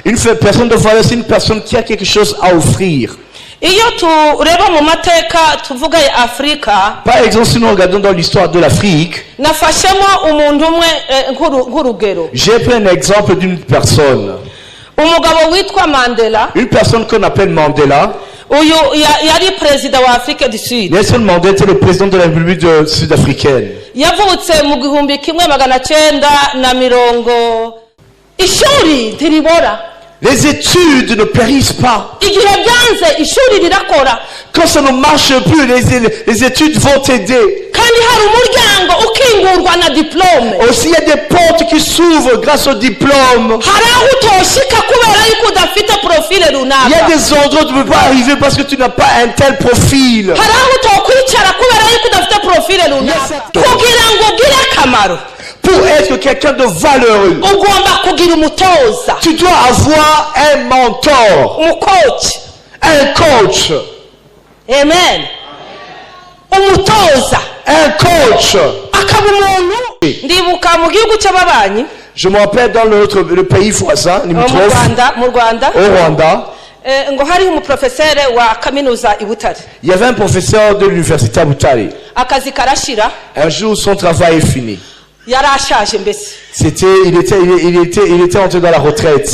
Une personne de valeur, c'est une personne qui a quelque chose à offrir. Par exemple, si nous regardons dans l'histoire de l'Afrique, j'ai pris un exemple d'une personne. Une personne qu'on appelle Mandela. Nelson Mandela était le président de la République sud-africaine. Les études ne périssent pas. Quand ça ne marche plus, les études vont t'aider. Aussi, il y a des portes qui s'ouvrent grâce au diplôme. Il y a des endroits où tu ne peux pas arriver parce que tu n'as pas un tel profil. Pour être quelqu'un de valeureux, tu dois avoir un mentor, un coach. Amen. Un coach. Je me rappelle dans le pays voisin, au Rwanda. Il y avait un professeur de l'université à Butare. Un jour, son travail est fini. Il était entré dans la retraite.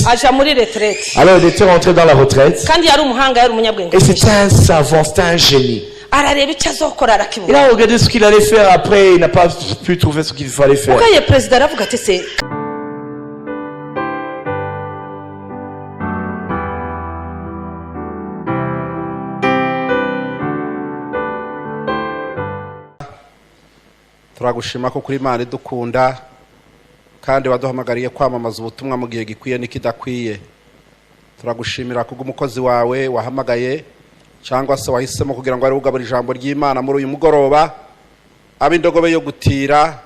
Alors il était rentré dans la retraite. Et c'était un savant, c'était un génie. Il a regardé ce qu'il allait faire après, il n'a pas pu trouver ce qu'il fallait faire. turagushima ko kuri Imana idukunda kandi waduhamagariye kwamamaza ubutumwa mu gihe gikwiye n'ikidakwiye. Turagushimira kubw'umukozi wawe wahamagaye cyangwa se wahisemo kugira ngo ari ugabura ijambo ry'Imana muri uyu mugoroba. Abindogobe yo gutira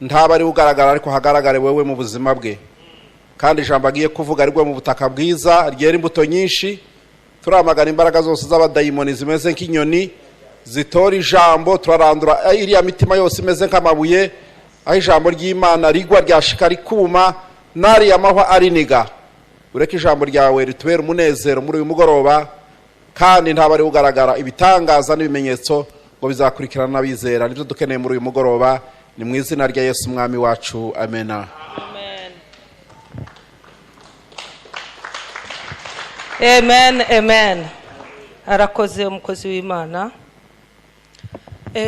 ntaba ari ugaragara ariko hagaragare wewe mu buzima bwe. Kandi ijambo agiye kuvuga arigwe mu butaka bwiza ryera imbuto nyinshi. Turamagana imbaraga zose z'abadayimoni zimeze nk'inyoni zitora ijambo, turarandura iriya mitima yose imeze nk'amabuye, aho ijambo ry'Imana rigwa ryashika rikuma nari amahwa ariniga. Ureke ijambo ryawe ritubera umunezero muri uyu mugoroba, kandi ntaba ari ugaragara ibitangaza n'ibimenyetso ngo bizakurikirana n'abizera. Nibyo dukeneye muri uyu mugoroba, ni mu izina rya Yesu umwami wacu, amena. Amen, amen. Arakoze umukozi w'Imana.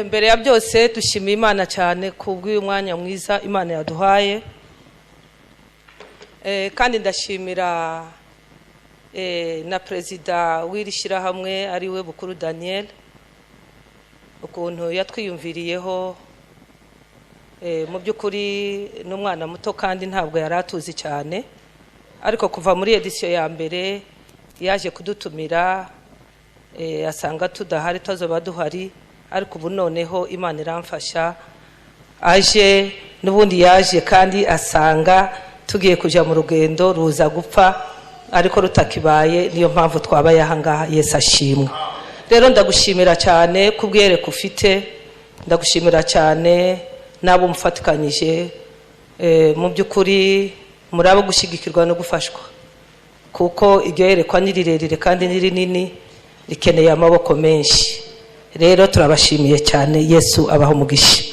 Mbere ya byose dushimiye Imana cyane kubw'uyu mwanya mwiza Imana yaduhaye. Kandi ndashimira na perezida w'irishira hamwe ari we Bukuru Daniel ukuntu yatwiyumviriyeho. Mu by'ukuri n'umwana muto kandi ntabwo yaratuzi cyane, ariko kuva muri edition ya mbere yaje kudutumira, asanga tudahari tazoba duhari, ariko ubu noneho Imana iramfasha aje n'ubundi yaje kandi asanga tugiye kuja mu rugendo ruza gupfa ariko rutakibaye, niyo mpamvu twabaye ahangaha. Yesu ashimwe. Rero ndagushimira cyane kubwere ufite, ndagushimira cyane nabo mufatikanyije. Mu by'ukuri murabo gushigikirwa no gufashwa, kuko iryo yerekwa ni rirerire kandi ni rinini, rikeneye amaboko menshi. Rero turabashimiye cyane. Yesu abaho umugisha.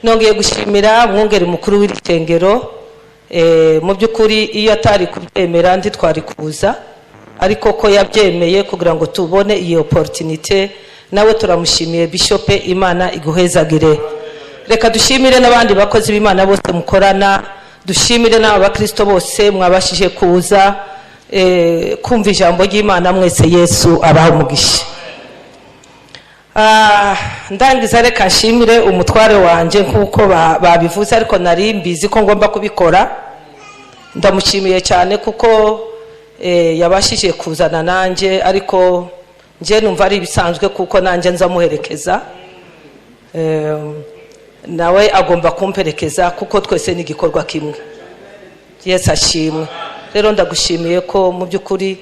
Nongeye gushimira mwongere mukuru w'irikengero. Mu by'ukuri iyo atari kubyemera ndi twari kuza, ariko ko yabyemeye kugira ngo tubone iyi opportunity, nawe turamushimiye Bishop. Imana iguhezagire. Reka dushimire n'abandi bakozi b'Imana bose mukorana, dushimire n'abakristo bose mwabashije kuza kumva ijambo ry'Imana mwese. Yesu abaho umugisha. Ndangiza reka nshimire umutware wanje nkuko babivuze, ariko nari mbizi ko ngomba kubikora. Ndamushimiye cyane kuko yabashije kuzana nanje, ariko nje numva ari bisanzwe kuko nanje nza muherekeza. Nawe agomba kumperekeza kuko twese ni gikorwa kimwe. Yesu ashimwe. Rero ndagushimiye ko mu by'ukuri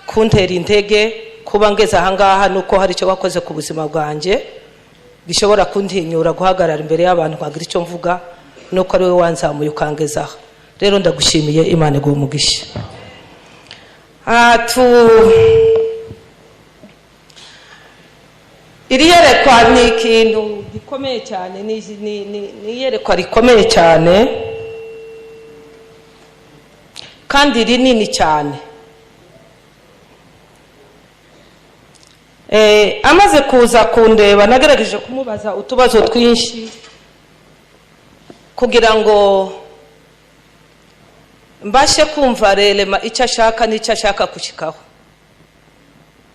kuntera intege kuba ngeze ahangaha, nuko hari icyo wakoze ku buzima bwanje gishobora kuntinyura guhagarara imbere y'abantu nkagira icyo mvuga. nuko ari we wanzamuye ukangezaho. Rero ndagushimiye, Imana iguhe umugisha. Iri yerekwa ni ikintu gikomeye cyane, ni yerekwa rikomeye cyane kandi rinini cyane. Amaze kuza kundeba nagerageje kumubaza utubazo twinshi kugira ngo mbashe kumva relema icyo ashaka n'icyo ashaka kushikaho.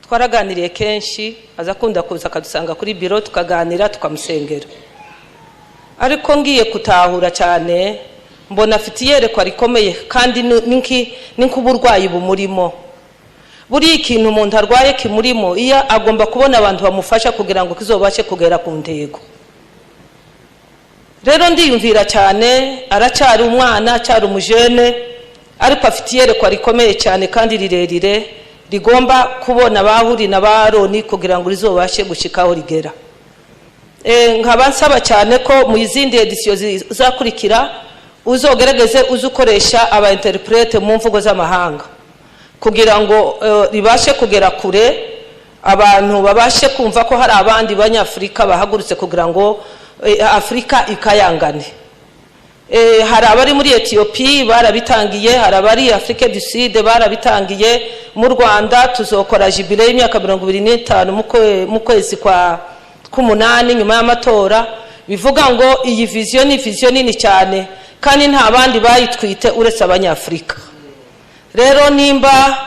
Twaraganiriye kenshi, azakunda kuza akadusanga kuri biro tukaganira tukamusengera, ariko ngiye kutahura cyane mbona afite iyerekwa rikomeye kandi n'inkuburwayi bumurimo. Buri ikintu umuntu arwaye kimurimo, iyo agomba kubona abantu bamufasha kugira ngo kizobashe kugera ku ntego. Rero ndiyumvira cyane, aracyari umwana, cyari umujene, ariko afite iyerekwa rikomeye cyane kandi rirerire rigomba kubona bahuri na baroni kugira ngo rizobashe gushikaho rigera. Nkaba nsaba cyane ko mu izindi edisiyo zizakurikira uzogerageze uzukoresha aba interprete mu mvugo z'amahanga kugira ngo ribashe kugera kure, abantu babashe kumva ko hari abandi banyafrika bahagurutse kugira ngo Afrika ikayangane. Hari abari muri Ethiopia barabitangiye, hari abari Afrique du Sud barabitangiye. Mu Rwanda tuzokora jubilei y'imyaka 25 mu kwezi kwa 8 nyuma y'amatora. Bivuga ngo iyi vision ni vision nini cyane kandi nta bandi bayitwite uretse abanyafrika. Rero nimba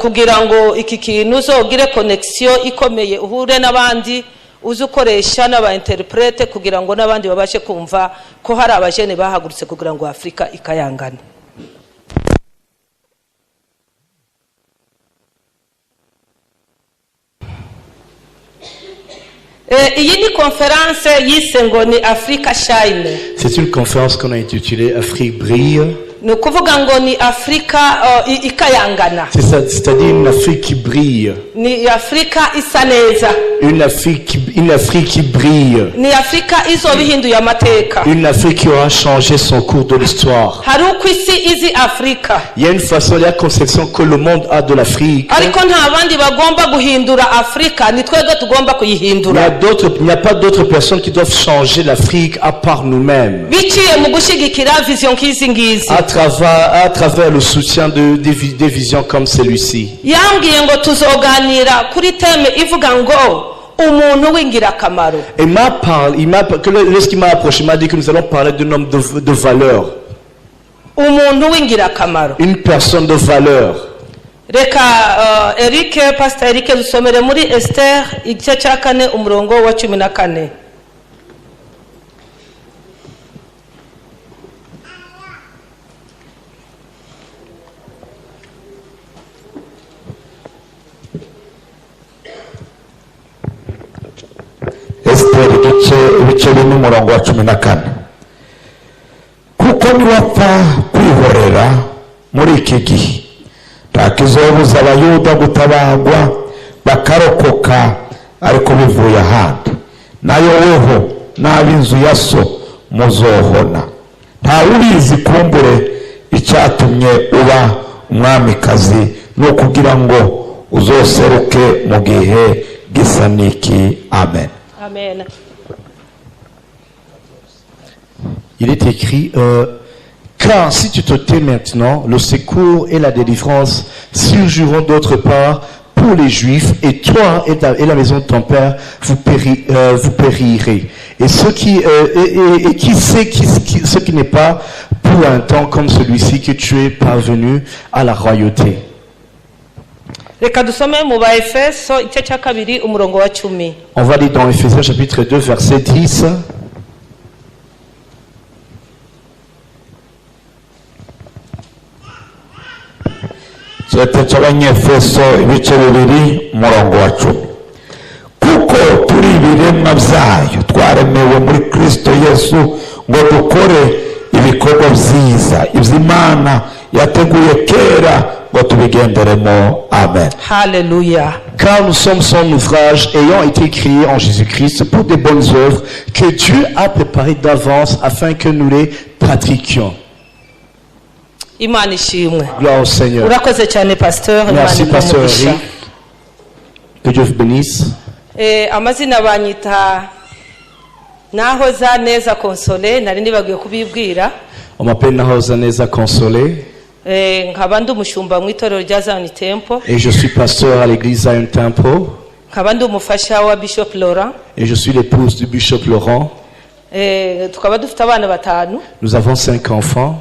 kugira ngo iki kintu uzogire connection ikomeye uhure n'abandi, uzukoresha n'aba interprete kugira ngo n'abandi babashe kumva ko hari abajene bahagurutse kugira ngo Afrika ikayangane. Iyi ni conférence yise ngo ni Africa Shine. C'est une conférence qu'on a intitulée Afrique brille. Nous kuvuga ngo ni Afrika ikayangana. C'est-à-dire une Afrique qui brille. Ni Afrika isa neza. Une Afrique qui brille. Ni Afrika izobihinduye amateka. Une Afrique qui aura changé son cours de l'histoire. Hari ukwisi izi Afrika. Il y a une façon, il y a une conception que le monde a de l'Afrique. Ariko nta bandi bagomba guhindura Afrika, ni twebwe tugomba kuyihindura. Il n'y a pas d'autres personnes qui doivent changer l'Afrique à part nous-mêmes. Biciye mu gushigikira vision kizi ngizi. À travers le soutien des visions comme celui-ci. Yambwiye ngo tuzoganira kuri teme ivuga ngo umuntu w'ingirakamaro. Et lorsqu'il m'a approché, il m'a dit que nous allons parler d'un homme de valeur. Umuntu w'ingirakamaro. Une personne de valeur. Reka Pastor Eric dusomere muri Esther igice cya 4 umurongo wa 14. Esther ibice n'umurongo wa 14. Kuko niwapfa kwihorera muri iki gihe ntakizobuza abayuda gutabagwa bakarokoka, ariko bivuye ahandi, nayo weho n'ab'inzu ya so muzohona. Ntawubizi kumbure icyatumye uba umwamikazi no kugira ngo uzoseruke mu gihe gisa niki. Amen. Amen. Il est écrit car si tu te tais maintenant, le secours et la délivrance surgiront d'autre part pour les Juifs, et toi et la maison de ton père vous périrez. Et ce qui n'est pas pour un temps comme celui-ci que tu es parvenu à la royauté. On va lire dans Ephésiens chapitre 2 verset 10. Cyete cy'Abanyefeso ibice 2 umurongo wa 10. Kuko turi ibiremwa byayo twaremewe muri Kristo Yesu ngo dukore ibikorwa byiza iby'Imana yateguye kera Amen. Hallelujah. Car nous sommes son ouvrage ayant été créés en Jésus-Christ pour des bonnes œuvres que Dieu a préparées d'avance afin que nous les pratiquions. Gloire au Seigneur. Merci Pasteur Eric. Que Dieu vous bénisse. Amazina banyita Nahoza Neza Consolé, nari nibagiye kubibwira. On m'appelle Nahoza Neza Consolé. Nkaba ndi umushumba mu itorero rya Zion Temple. Et je suis pasteur à l'église Zion Temple. Nkaba ndi umufasha wa Bishop Laurent. Et je suis l'épouse du Bishop Laurent. Tukaba dufite abana batanu. Nous avons 5 enfants.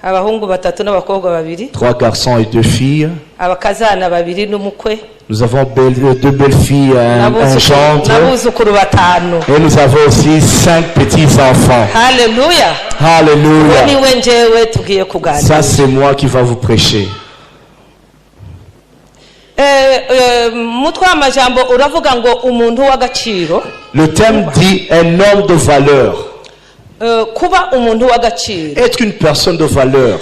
Abahungu batatu n'abakobwa babiri. 3 garçons et 2 filles. Abakazana babiri n'umukwe. Nous avons 2 belles filles, un gendre. Et nous avons aussi 5 petits-enfants. Alléluia. Alléluia. Ça, c'est moi qui va vous prêcher. Le thème dit un homme de valeur. Être une personne de valeur.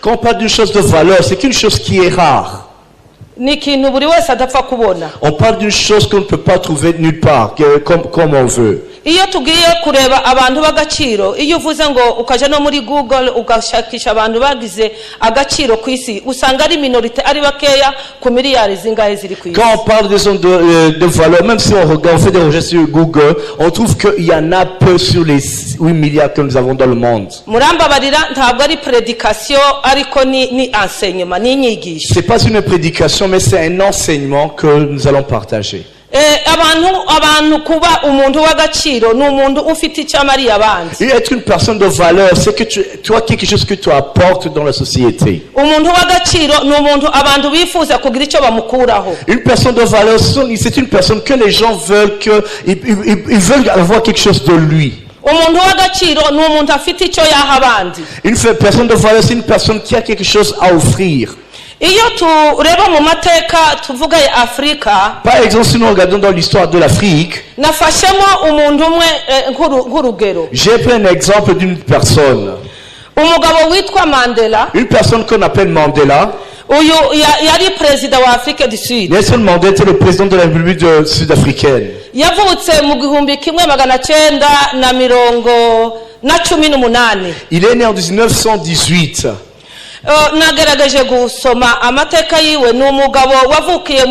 Quand on parle d'une chose de valeur, c'est qu'une chose qui est rare. On parle d'une chose qu'on ne peut pas trouver nulle part, comme on veut. Iyo tugiye kureba abantu b'agaciro, iyo uvuze ngo ukaje no muri Google ugashakisha abantu bagize agaciro ku isi, usanga ari minorité ari bakeya ku miliyari zingahe ziri ku isi. Quand on parle des hommes de valeur, même si on regarde, on fait des recherches sur Google, on trouve qu'il y en a peu sur les 8 milliards que nous avons dans le monde. Murambabarira ntabwo ari prédication ariko ni enseignement, ni inyigisho. C'est pas une prédication, mais c'est un enseignement que nous allons partager. Et être une personne de valeur, c'est que tu as quelque chose que tu apportes dans la société. Une personne de valeur, c'est une personne que les gens veulent, ils veulent avoir quelque chose de lui. Une personne de valeur, c'est une personne qui a quelque chose à offrir. Par exemple, si nous regardons dans l'histoire de l'Afrique, j'ai pris un exemple d'une personne. Une personne qu'on appelle Mandela. Nelson Mandela était le président de la République sud-africaine. Il est né en 1918. Nagerageje gusoma amateka yiwe n'umugabo wavukiye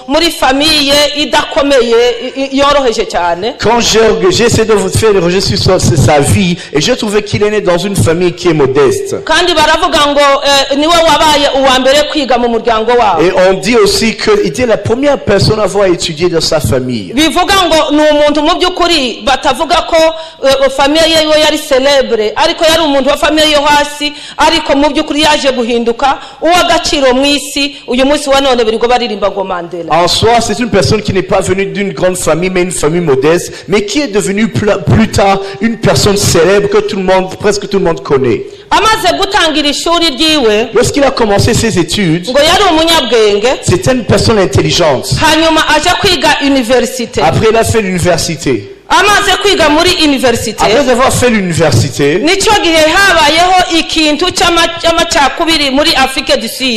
muri famille idakomeye yoroheje cyane. Quand j'ai essayé de vous faire des recherches sur sa vie et j'ai trouvé qu'il est né dans une famille qui est modeste. Kandi baravuga ngo niwe wabaye uwa mbere kwiga mu muryango wabo. Et on dit aussi que il était la première personne à avoir étudié dans sa famille. Bivuga ngo ni umuntu mu byukuri batavuga ko famille ye yari célèbre ariko yari umuntu wa famille yo hasi ariko mu byukuri en soi, c'est une personne qui n'est pas venue d'une grande famille, mais une famille modeste, mais qui est devenue plus tard une personne célèbre que presque tout le monde connaît. Lorsqu'il a commencé ses études, c'était une personne intelligente. Après, il a fait l'université. Après avoir fait l'université,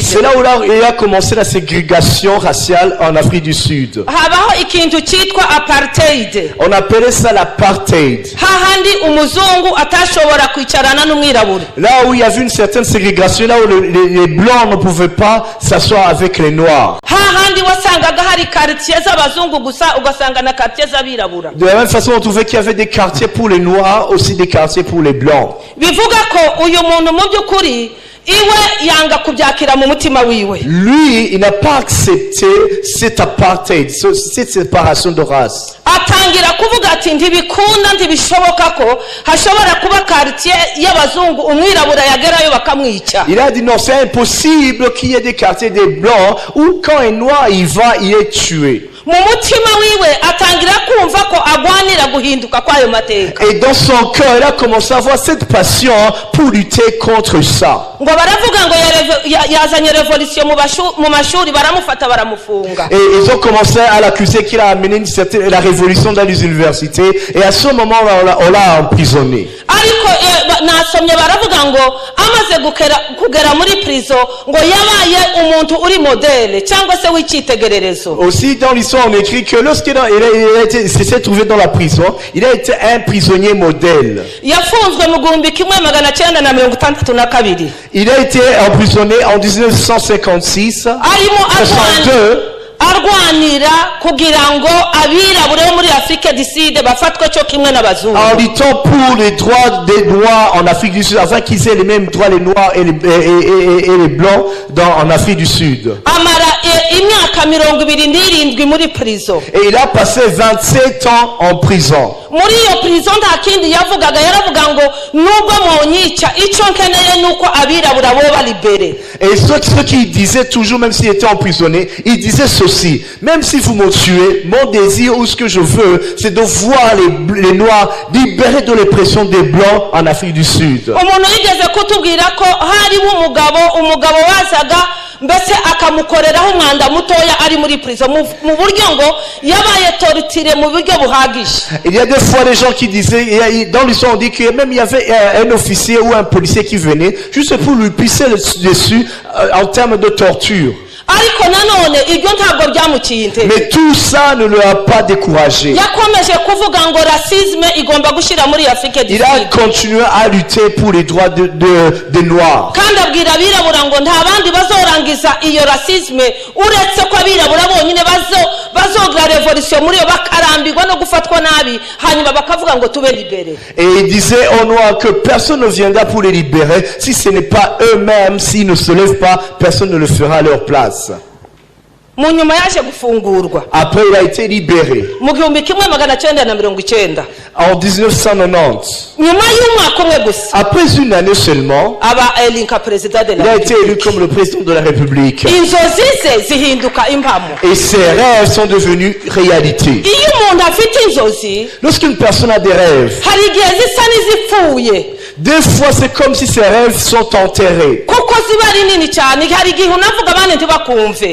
c'est là où il a commencé la ségrégation raciale en Afrique du Sud. On appelait ça l'apartheid. Là où il y avait une certaine ségrégation, là où les blancs ne pouvaient pas s'asseoir avec les noirs. De la même façon, on trouvait qu'il y avait des quartiers pour les noirs, aussi des quartiers pour les blancs. Lui, il n'a pas accepté cette apartheid, cette séparation de race. Il a dit non, c'est impossible qu'il y ait des quartiers des blancs où quand un noir y va, il est tué. Et dans son cœur, il a commencé à avoir cette passion pour lutter contre ça. Et ils ont commencé à l'accuser qu'il a amené la révolution dans les universités. Et à ce moment-là, on l'a emprisonné. ariko nasomye baravuga ngo amaze kugera muri prison ngo yabaye umuntu uri modèle cyangwa se w'icyitegererezo. Aussi dans l'histoire on écrit que lorsqu'il s'est trouvé dans la prison, il a été un prisonnier modèle. Yafunzwe mu 1962. Il a été emprisonné en 1956. 62. arwanira kugira ngo abirabure muri Afrique du Sud bafatwe cyo kimwe n'abazungu. En luttant pour les droits des noirs en Afrique du Sud, afin qu'ils aient les mêmes droits les noirs et les blancs en Afrique du Sud. Amara imyaka 27 muri prison. Et il a passé 27 ans en prison. Muri iyo prison nta kindi yavugaga, yaravuga ngo nubwo monyica icyo nkeneye nuko abirabura bo balibere. Et ce qu'il disait toujours, même s'il était emprisonné, il disait ceci: même si vous me tuez, mon désir ou ce que je veux, c'est de voir les noirs libérés de l'oppression des blancs en Afrique du Sud. Umuntu yigeze kutubwira ko hariho umugabo wazaga mbese akamukoreraho umwanda mutoya ari muri prison mu buryo ngo yabaye torturé mu buryo buhagije. Il y a des fois des gens qui disaient, dans l'histoire on dit que même il y avait un officier ou un policier qui venait juste pour lui pisser dessus en termes de torture. ariko nanone ibyo ntabwo byamuciye intege. Mais tout ça ne le a pas découragé. Yakomeje kuvuga ngo racisme igomba gushira muri Afrique du Sud. Il a continué à lutter pour les droits des noirs. kandi abwira abirabura ngo nta bandi bazorangiza iyo racisme uretse ko abirabura bonyine bazogira revolution muri yo bakarambirwa no gufatwa nabi hanyuma bakavuga ngo tube libérés. Et il disait aux noirs que personne ne viendra pour les libérer si ce n'est pas eux-mêmes, s'ils ne se lèvent pas, personne ne le fera à leur place. Après il a été libéré en 1990. Après une année seulement, il a été élu comme le président de la République. Et ses rêves sont devenus réalité. Lorsqu'une personne a des rêves, des fois c'est comme si ses rêves sont enterrés.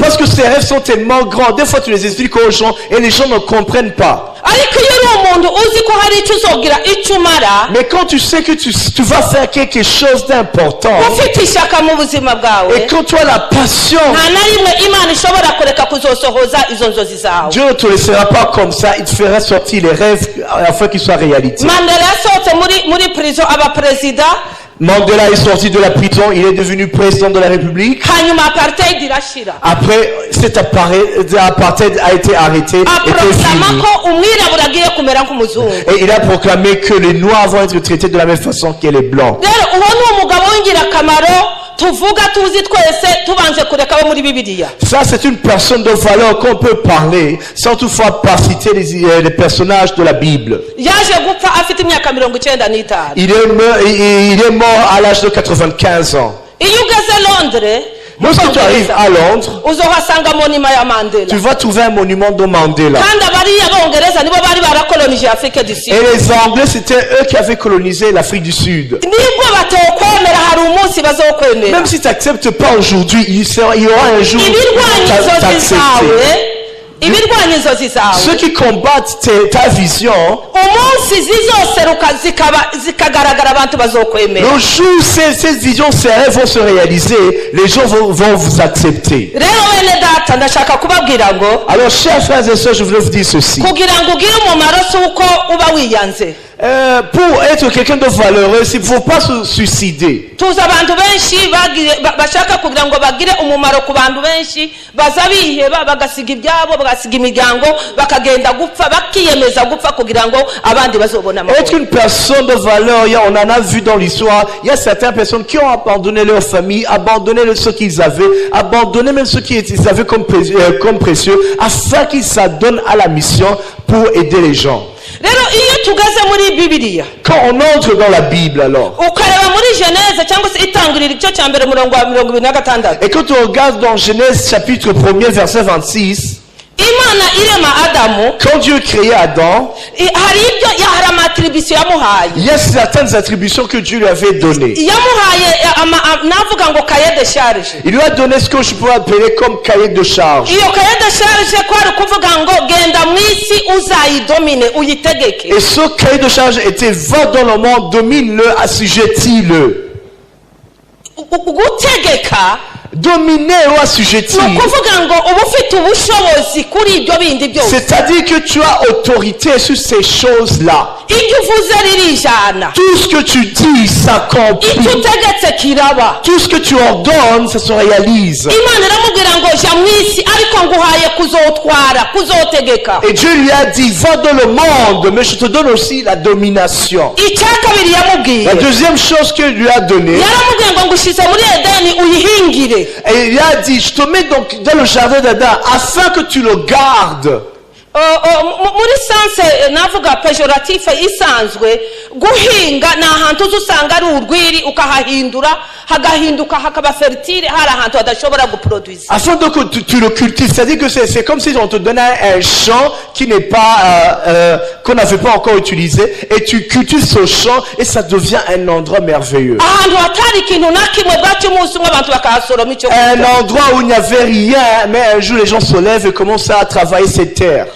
Parce que ces rêves sont tellement grands, des fois tu les expliques aux gens et les gens ne comprennent pas. Mais quand tu sais que tu vas faire quelque chose d'important, et quand tu as la passion, Dieu ne te laissera pas comme ça, il te fera sortir les rêves afin qu'ils soient réalité. Mandela est sorti de la prison, il est devenu président de la République. Après, cet apartheid a été arrêté, était fini. Et il a proclamé que les Noirs vont être traités de la même façon que les Blancs. Ça, c'est une personne de valeur qu'on peut parler sans toutefois pas citer les personnages de la Bible. Il est mort à l'âge de 95 ans. Lorsque tu arrives à Londres, tu vas trouver un monument de Mandela. Et les Anglais, c'était eux qui avaient colonisé l'Afrique du Sud. Même si tu n'acceptes pas aujourd'hui, il y aura un jour où tu vas t'accepter. Ceux qui combattent ta vision, le jour où ces visions, ces rêves vont se réaliser, les gens vont vous accepter. Alors, chers frères et sœurs, je voulais vous dire ceci. Pour être quelqu'un de valeureux, il ne faut pas se suicider. Être une personne de valeur, on en a vu dans l'histoire, il y a certaines personnes qui ont abandonné leur famille, abandonné ce qu'ils avaient, abandonné même ce qu'ils avaient comme précieux, afin qu'ils s'adonnent à la mission pour aider les gens. Quand on entre dans la Bible alors, et quand on regarde dans Genèse chapitre 1er verset 26, quand Dieu créait Adam, il attribution yamuhaye. Il y a certaines attributions que Dieu lui avait données. Yamuhaye navuga ngo cahier de charge. Il lui a donné ce que je pourrais appeler comme cahier de charge. Iyo cahier de charge kwari kuvuga ngo genda mwisi uzayidomine uyitegeke. Et ce cahier de charge était va dans le monde, domine-le, assujettis-le. Gutegeka dominer ou assujettir. C'est-à-dire que tu as autorité sur ces choses-là. Tout ce que tu dis s'accomplit. Tout ce que tu ordonnes, ça se réalise. Et Dieu lui a dit, va dans le monde, mais je te donne aussi la domination. La deuxième chose que lui a donnée, et il a dit, je te mets donc dans le jardin d'Adam afin que tu le gardes. muri sanse navuga pejoratif isanzwe guhinga na hantu uzusanga ari urwiri ukahahindura hagahinduka hakaba fertile hari ahantu adashobora guproduire. Afin donc tu le cultives, c'est-à-dire que c'est comme si on te donnait un champ qui n'est pas qu'on n'avait pas encore utilisé et tu cultives ce champ et ça devient un endroit merveilleux. Un endroit où il n'y avait rien, mais un jour les gens se lèvent et commencent à travailler cette terre.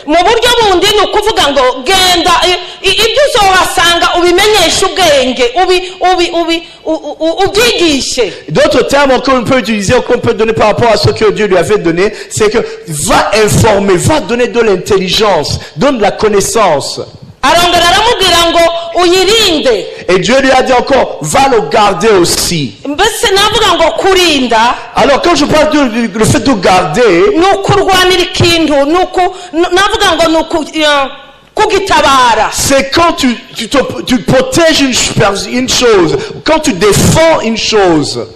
D'autres termes qu'on peut utiliser, qu'on peut donner par rapport à ce que Dieu lui avait donné, c'est que va informer, va donner de l'intelligence, donne de la connaissance. Et Dieu lui a dit encore, va le garder aussi. Alors quand je parle de le fait de garder, c'est quand tu protèges une chose, quand tu défends une chose.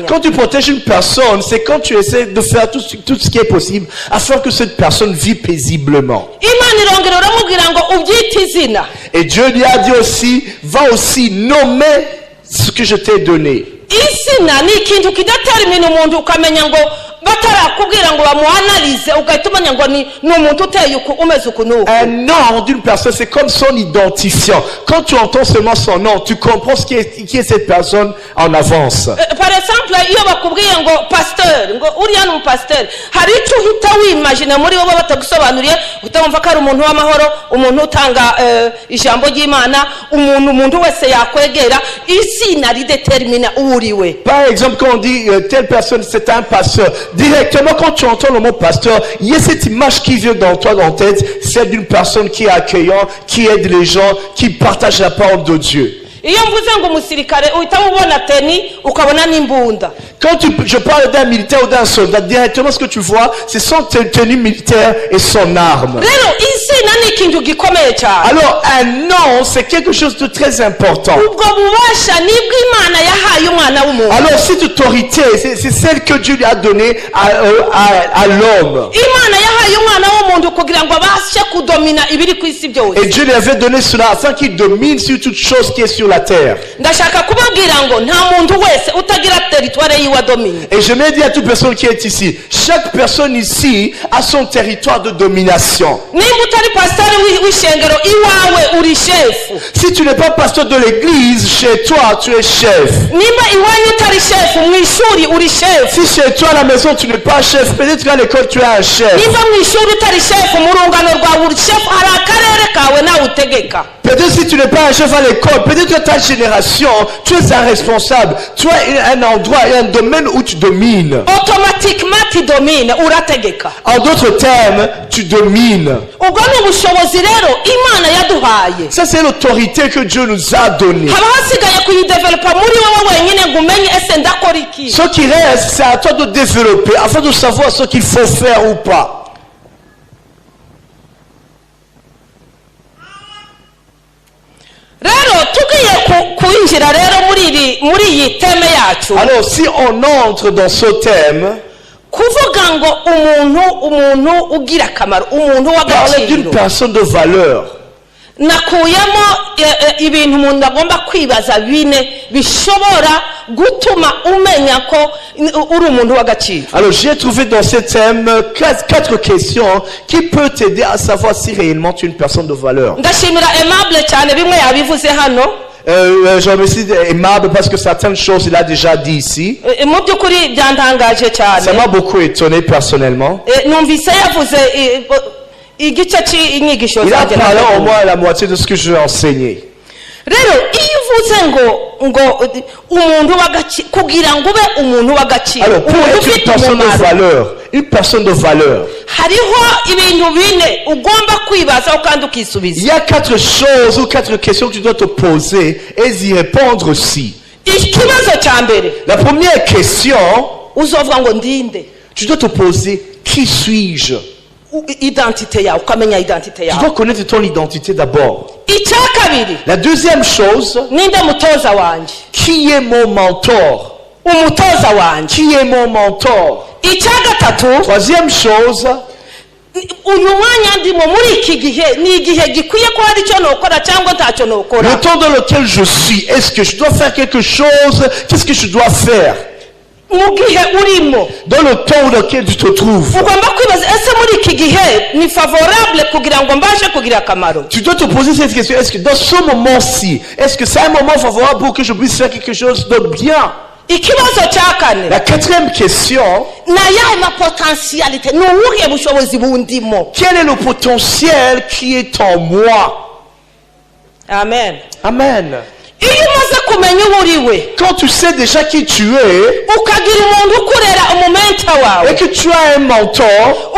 Quand tu protèges une personne, c'est quand tu essaies de faire tout ce qui est possible afin que cette personne vive paisiblement. Et Dieu lui a dit aussi, va aussi nommer ce que je t'ai donné. Un nom d'une personne, c'est comme son identifiant. Quand tu entends seulement son nom, tu comprends qui est cette personne en avance. Par exemple, par exemple, quand on dit telle personne c'est un pasteur, directement quand tu entends le mot pasteur, il y a cette image qui vient dans toi, dans ta tête, celle d'une personne qui est accueillante, qui aide les gens, qui partage la parole de Dieu. Quand je parle d'un militaire ou d'un soldat, directement ce que tu vois, c'est son tenue militaire et son arme. Alors un nom, c'est quelque chose de très important. Alors cette autorité, c'est celle que Dieu lui a donnée à l'homme. Et Dieu lui avait donné cela afin qu'il domine sur toute chose qui est sur la terre. Et je me dis à toute personne qui est ici, chaque personne ici a son territoire de domination. Si tu n'es pas pasteur de l'église, chez toi tu es chef. Si chez toi à la maison tu n'es pas chef, peut-être qu'à l'école tu es un chef. Peut-être si tu n'es pas un chef à l'école, peut-être que ta génération, tu es un responsable. Tu as un endroit et un domaine où tu domines. Automatiquement tu domines. En d'autres termes, tu domines. Ça c'est l'autorité que Dieu nous a donnée. Ce qui reste, c'est à toi de développer afin de savoir ce qu'il faut faire ou pas. Alors si on entre dans ce thème, parler d'une personne de valeur, nakuyemo ibintu umuntu agomba kwibaza bine bishobora gutuma umenya ko uri umuntu w'agaciro. Alors j'ai trouvé dans ce thème 4 questions qui peuvent t'aider à savoir si réellement tu es une personne de valeur. Ndashimira Aimable cyane bimwe yabivuze hano. Je remercie Aimable parce que certaines choses il a déjà dit ici. Mu byukuri byantangaje cyane. Ça m'a beaucoup étonné personnellement. Numvise yavuze il a parlé au moins la moitié de ce que je vais enseigner. Alors pour être une personne de valeur, il y a 4 choses ou 4 questions que tu dois te poser et y répondre aussi. La première question, tu dois te poser: qui suis-je? Tu dois connaître ton identité d'abord. La deuxième chose, qui est mon mentor? Qui est mon mentor? Troisième chose, le temps dans lequel je suis, est-ce que je dois faire quelque chose? Qu'est-ce que je dois faire? Dans le temps dans lequel tu te trouves, tu dois te poser cette question: est-ce que dans ce moment-ci, est-ce que c'est un moment favorable pour que je puisse faire quelque chose de bien? La quatrième question, quel est le potentiel qui est en moi? Amen. Amen. Quand tu sais déjà qui tu es et que tu as un mentor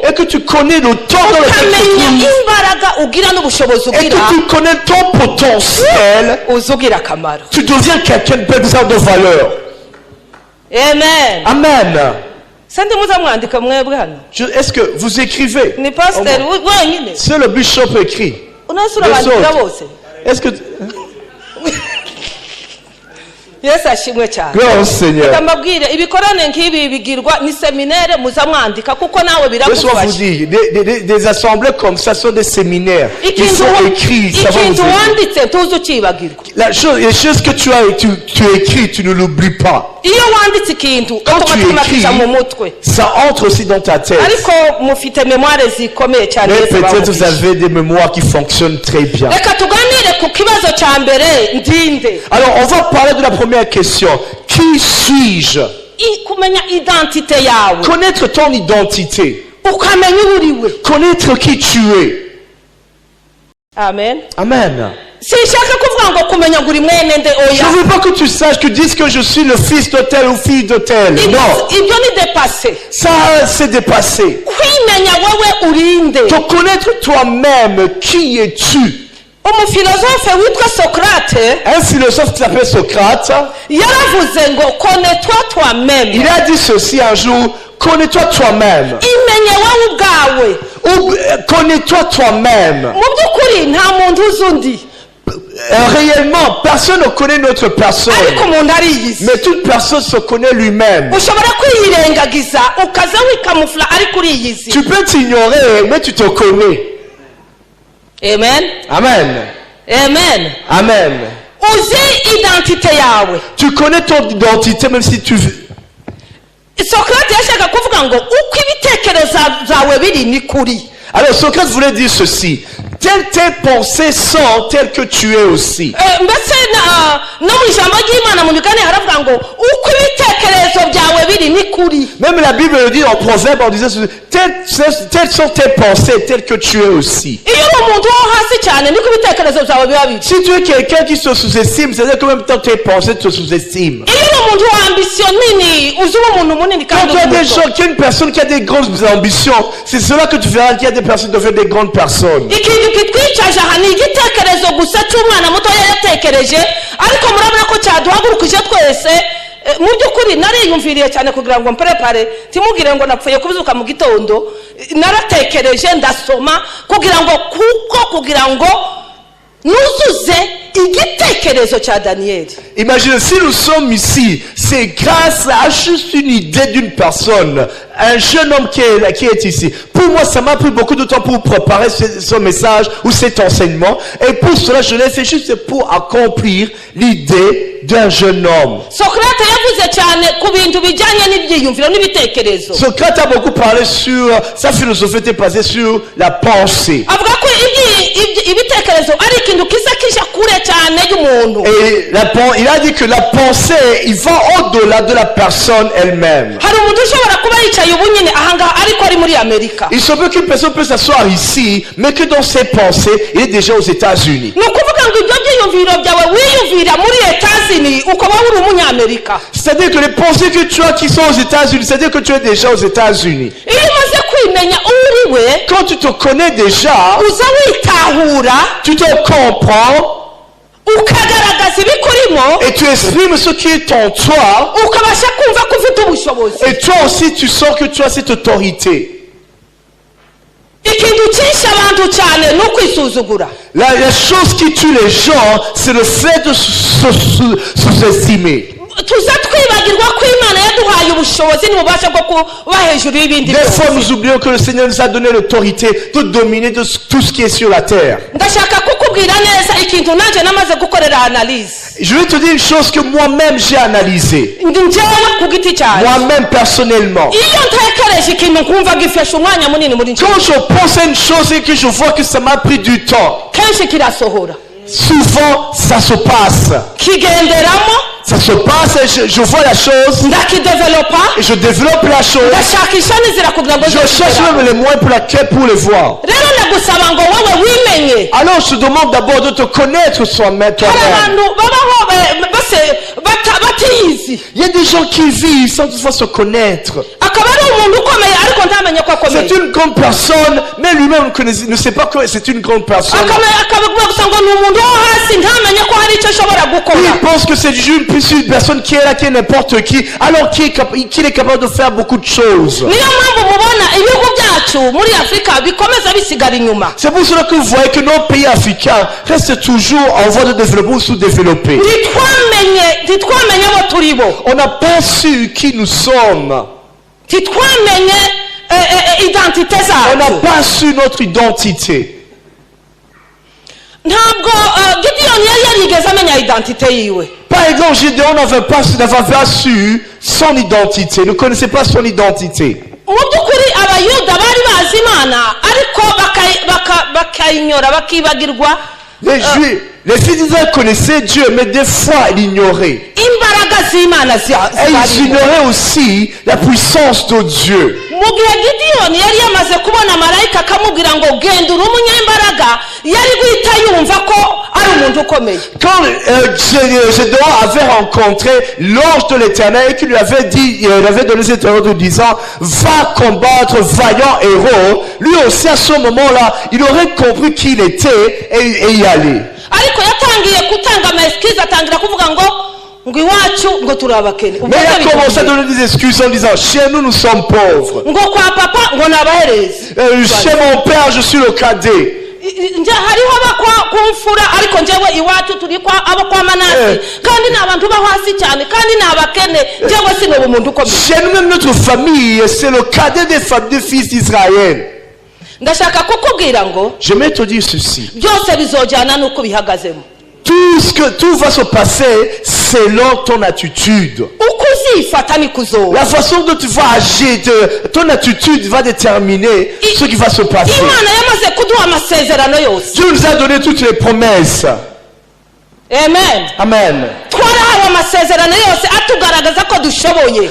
et que tu connais le temps dans lequel tu et que tu connais ton potentiel, tu deviens quelqu'un de valeur. Amen. Amen. Est-ce que vous écrivez? C'est le bishop écrit. Est-ce que Gloire au Seigneur. Laisse-moi vous dire, des assemblées comme ça sont des séminaires. Ils sont écrits. Les choses que tu écris, tu ne l'oublies pas. Quand tu écris, ça entre aussi dans ta tête. Mais peut-être vous avez des mémoires qui fonctionnent très bien. Alors on va parler de la première question: qui suis-je? Connaître ton identité, connaître qui tu es. Amen. Amen. Je ne veux pas que tu saches, que tu dises que je suis le fils de tel ou fille de tel. Non. Ça c'est dépassé. Te connaître toi-même, qui es-tu? Un philosophe qui s'appelle Socrate, il a dit ceci un jour: connais-toi toi-même. Connais-toi toi-même. Réellement, personne ne connaît notre personne, mais toute personne se connaît lui-même. Tu peux t'ignorer, mais tu te connais. Amen. Amen. Amen. Amen. Tu connais ton identité même si tu veux. Alors Socrate voulait dire ceci: tes pensées sont telles que tu es aussi. Même la Bible le dit en Proverbe en disant ceci: telles sont tes pensées telles que tu es aussi. Si tu es quelqu'un qui se sous-estime, c'est-à-dire que même temps tes pensées te sous-estiment. Quand tu as des gens, qu'il y a une personne qui a des grandes ambitions, c'est cela que tu verras qu'il y a des personnes qui deviennent des grandes personnes. mu byukuri nariyumviriye cyane kugira ngo mprepare timugire ngo napfuye kubizuka mu gitondo naratekereje ndasoma kugira ngo Imaginez, si nous sommes ici, c'est grâce à juste une idée d'une personne, un jeune homme qui est ici. Pour moi, ça m'a pris beaucoup de temps pour préparer ce message ou cet enseignement. Et pour cela, je l'ai fait juste pour accomplir l'idée d'un jeune homme. Socrate a beaucoup parlé sur sa philosophie était basée sur la pensée. Et il a dit que la pensée, il va au-delà de la personne elle-même. Il se peut qu'une personne peut s'asseoir ici, mais que dans ses pensées, il est déjà aux États-Unis. C'est-à-dire que les pensées que tu as qui sont aux États-Unis, c'est-à-dire que tu es déjà aux États-Unis. Quand tu te connais déjà, tu te comprends. Et tu exprimes ce qui est en toi. Et toi aussi tu sens que tu as cette autorité. La chose qui tue les gens, c'est le fait de sous-estimer. Des fois nous oublions que le Seigneur nous a donné l'autorité de dominer de tout ce qui est sur la terre. Je vais te dire une chose que moi-même j'ai analysée. Moi-même personnellement. Quand je pense à une chose et que je vois que ça m'a pris du temps, souvent ça se passe. Ça se passe et je vois la chose et je développe la chose. Je cherche même les moyens pour les voir. Alors je te demande d'abord de te connaître toi-même. Il y a des gens qui vivent sans toutefois se connaître. C'est une grande personne, mais lui-même ne sait pas que c'est une grande personne. Il pense que c'est juste une personne qui est là, qui est n'importe qui, alors qu'il est capable de faire beaucoup de choses. C'est pour cela que vous voyez que nos pays africains restent toujours en voie de développement ou sous-développés. On n'a pas su qui nous sommes. On n'a pas su notre identité. Par exemple, Gédéon n'avait pas su son identité, ne connaissait pas son identité. Les fils d'Israël connaissaient Dieu, mais des fois ils l'ignoraient. Et ils ignoraient aussi la puissance de Dieu. Quand Gédéon avait rencontré l'ange de l'Éternel et qu'il lui avait dit, il avait donné cet ordre en disant, va combattre, vaillant héros, lui aussi à ce moment-là, il aurait compris qui il était et y aller. Mais il a commencé à donner des excuses en disant, chez nous, nous sommes pauvres. Chez mon père, je suis le cadet. Chez nous-mêmes, notre famille, c'est le cadet des fils d'Israël. Je vais te dire ceci. Tout va se passer selon ton attitude. La façon dont tu vas agir, ton attitude va déterminer ce qui va se passer. Dieu nous a donné toutes les promesses. Amen. Amen.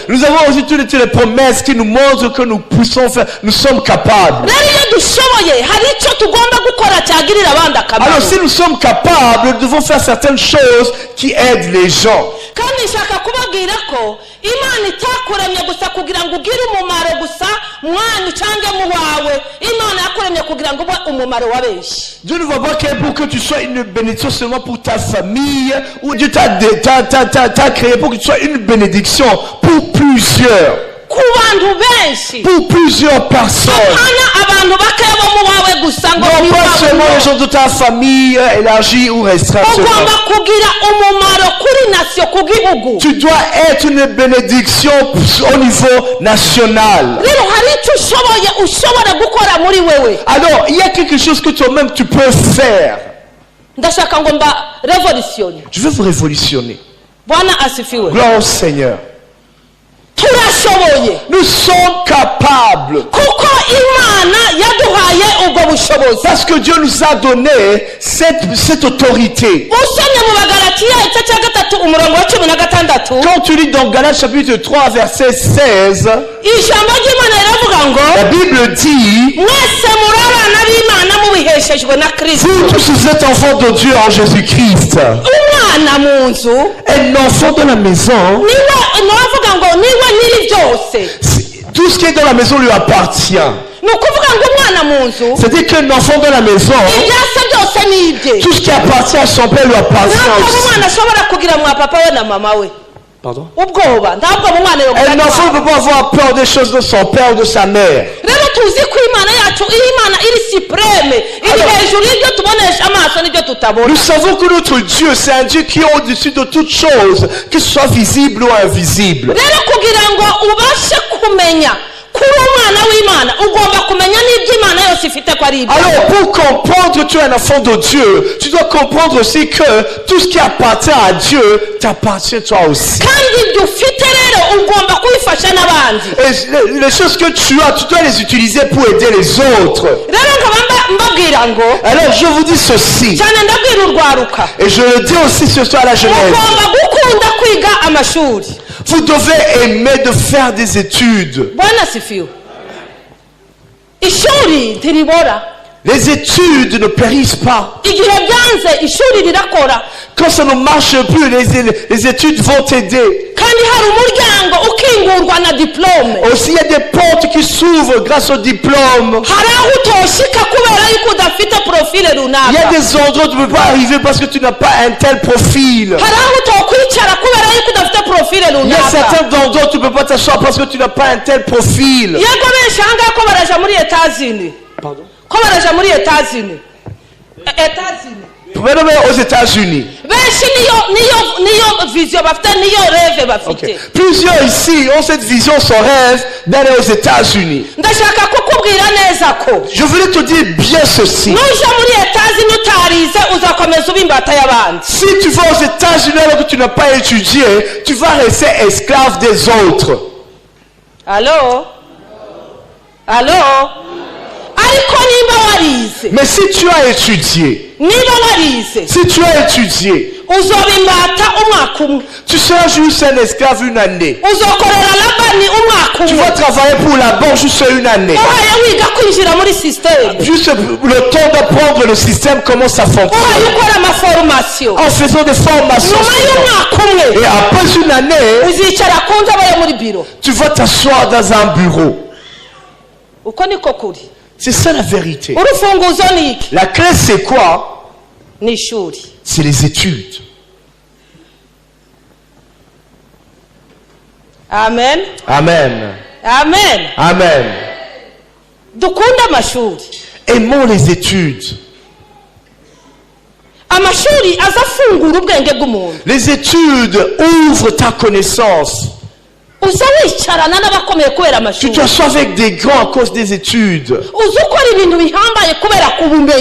Nous avons aussi toutes les promesses qui nous montrent que nous poussons faire, nous sommes capables. Alors si nous sommes capables, nous devons faire certaines choses qui aident les gens. Dieu ne voit pas pour que tu sois une bénédiction seulement pour ta famille, ou Dieu t'a créé pour que tu sois une bénédiction pour plusieurs. pour plusieurs personnes. Non pas seulement les gens de ta famille élargie ou restreinte. Tu dois être une bénédiction au niveau national. Alors, il y a quelque chose que toi-même tu peux faire. Je veux vous révolutionner. Gloire au Seigneur. Nous sommes capables. Parce que Dieu nous a donné cette autorité. Quand tu lis dans Galates chapitre 3 verset 16, la Bible dit: vous tous êtes enfants de Dieu en Jésus-Christ. Un enfant de la maison, tout ce qui est dans la maison lui appartient. C'est-à-dire qu'un enfant de la maison, tout ce qui appartient à son père lui appartient aussi. Pardon? Un enfant ne peut pas avoir peur des choses de son père ou de sa mère. Nous savons que notre Dieu, c'est un Dieu qui est au-dessus de toutes choses, que ce soit visible ou invisible. Alors pour comprendre que tu es un enfant de Dieu, tu dois comprendre aussi que tout ce qui appartient à Dieu t'appartient toi aussi. Et les choses que tu as, tu dois les utiliser pour aider les autres. Alors je vous dis ceci, et je le dis aussi ce soir à la jeunesse: vous devez aimer de faire des études. Les études ne périssent pas. Quand ça ne marche plus, les études vont t'aider. Aussi, il y a des portes qui s'ouvrent grâce au diplôme. Il y a des endroits où tu ne peux pas arriver parce que tu n'as pas un tel profil. Il y a certains endroits où tu ne peux pas t'asseoir parce que tu n'as pas un tel profil. Pardon? Aux États-Unis. Okay. Plusieurs ici ont cette vision, son rêve d'aller aux États-Unis. Je voulais te dire bien ceci. Si tu vas aux États-Unis alors que tu n'as pas étudié, tu vas rester esclave des autres. Allô? Allô? Mais si tu as étudié, tu seras juste un esclave une année. Tu vas travailler pour la banque juste une année. Juste le temps d'apprendre le système, comment ça fonctionne. En faisant des formations. Et après une année, tu vas t'asseoir dans un bureau. C'est ça la vérité. La clé c'est quoi? C'est les études. Amen. Amen. Amen. Amen. Aimons les études. Les études ouvrent ta connaissance. Tu t'assois avec des grands à cause des études.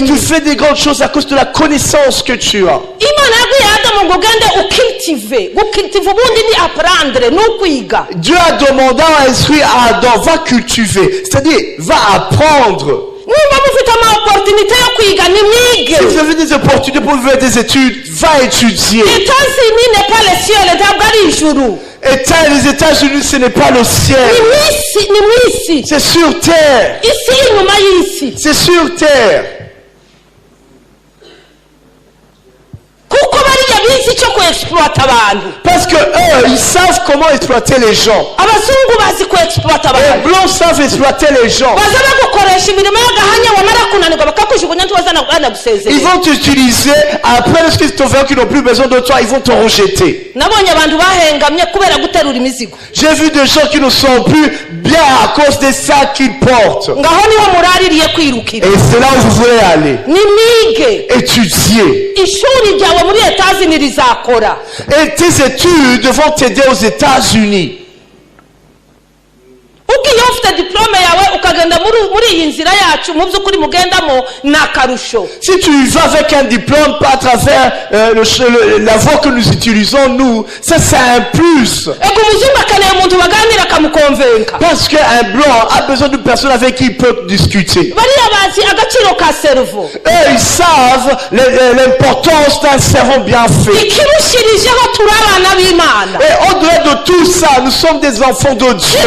Tu fais des grandes choses à cause de la connaissance que tu as. Dieu a demandé à instruire à Adam, va cultiver, c'est-à-dire va apprendre. Si vous avez des opportunités pour faire des études, va étudier. Les États-Unis, ce n'est pas le ciel. C'est sur terre. C'est sur terre. Parce que eux, ils savent comment exploiter les gens. Les blancs savent exploiter les gens. Ils vont t'utiliser, après lorsqu'ils t'ont vu qu'ils n'ont plus besoin de toi, ils vont te rejeter. J'ai vu des gens qui ne sont plus bien à cause des sacs qu'ils portent. Et c'est là où vous voulez aller. Étudier. Et tes études vont t'aider aux États-Unis. Si tu y vas avec un diplôme, pas à travers la voie que nous utilisons, nous, ça c'est un plus. Parce qu'un blanc a besoin d'une personne avec qui il peut discuter. Eux, ils savent l'importance d'un cerveau bien fait. Et au-delà de tout ça, nous sommes des enfants de Dieu.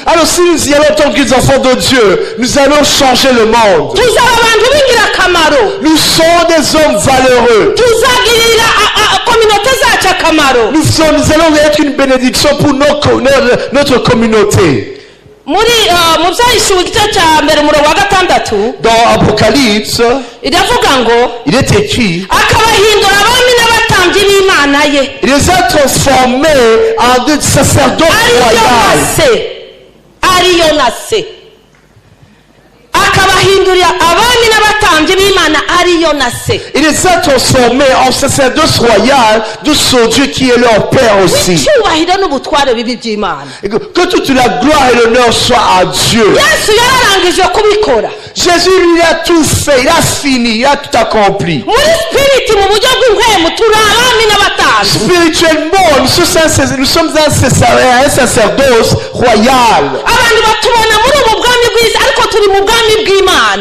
Alors si nous y allons en tant que enfants de Dieu, nous allons changer le monde. Nous sommes des hommes valeureux. Nous allons être une bénédiction pour notre communauté. Dans Apocalypse, il est écrit, il les a transformés en des sacerdotes royaux. Il les a transformés en sacerdotes royaux de ce Dieu qui est leur Père aussi. Que toute la gloire et l'honneur soient à Dieu. Jésus lui a tout fait, il a fini, il a tout accompli. Spirituellement, nous sommes un sacerdoce royal.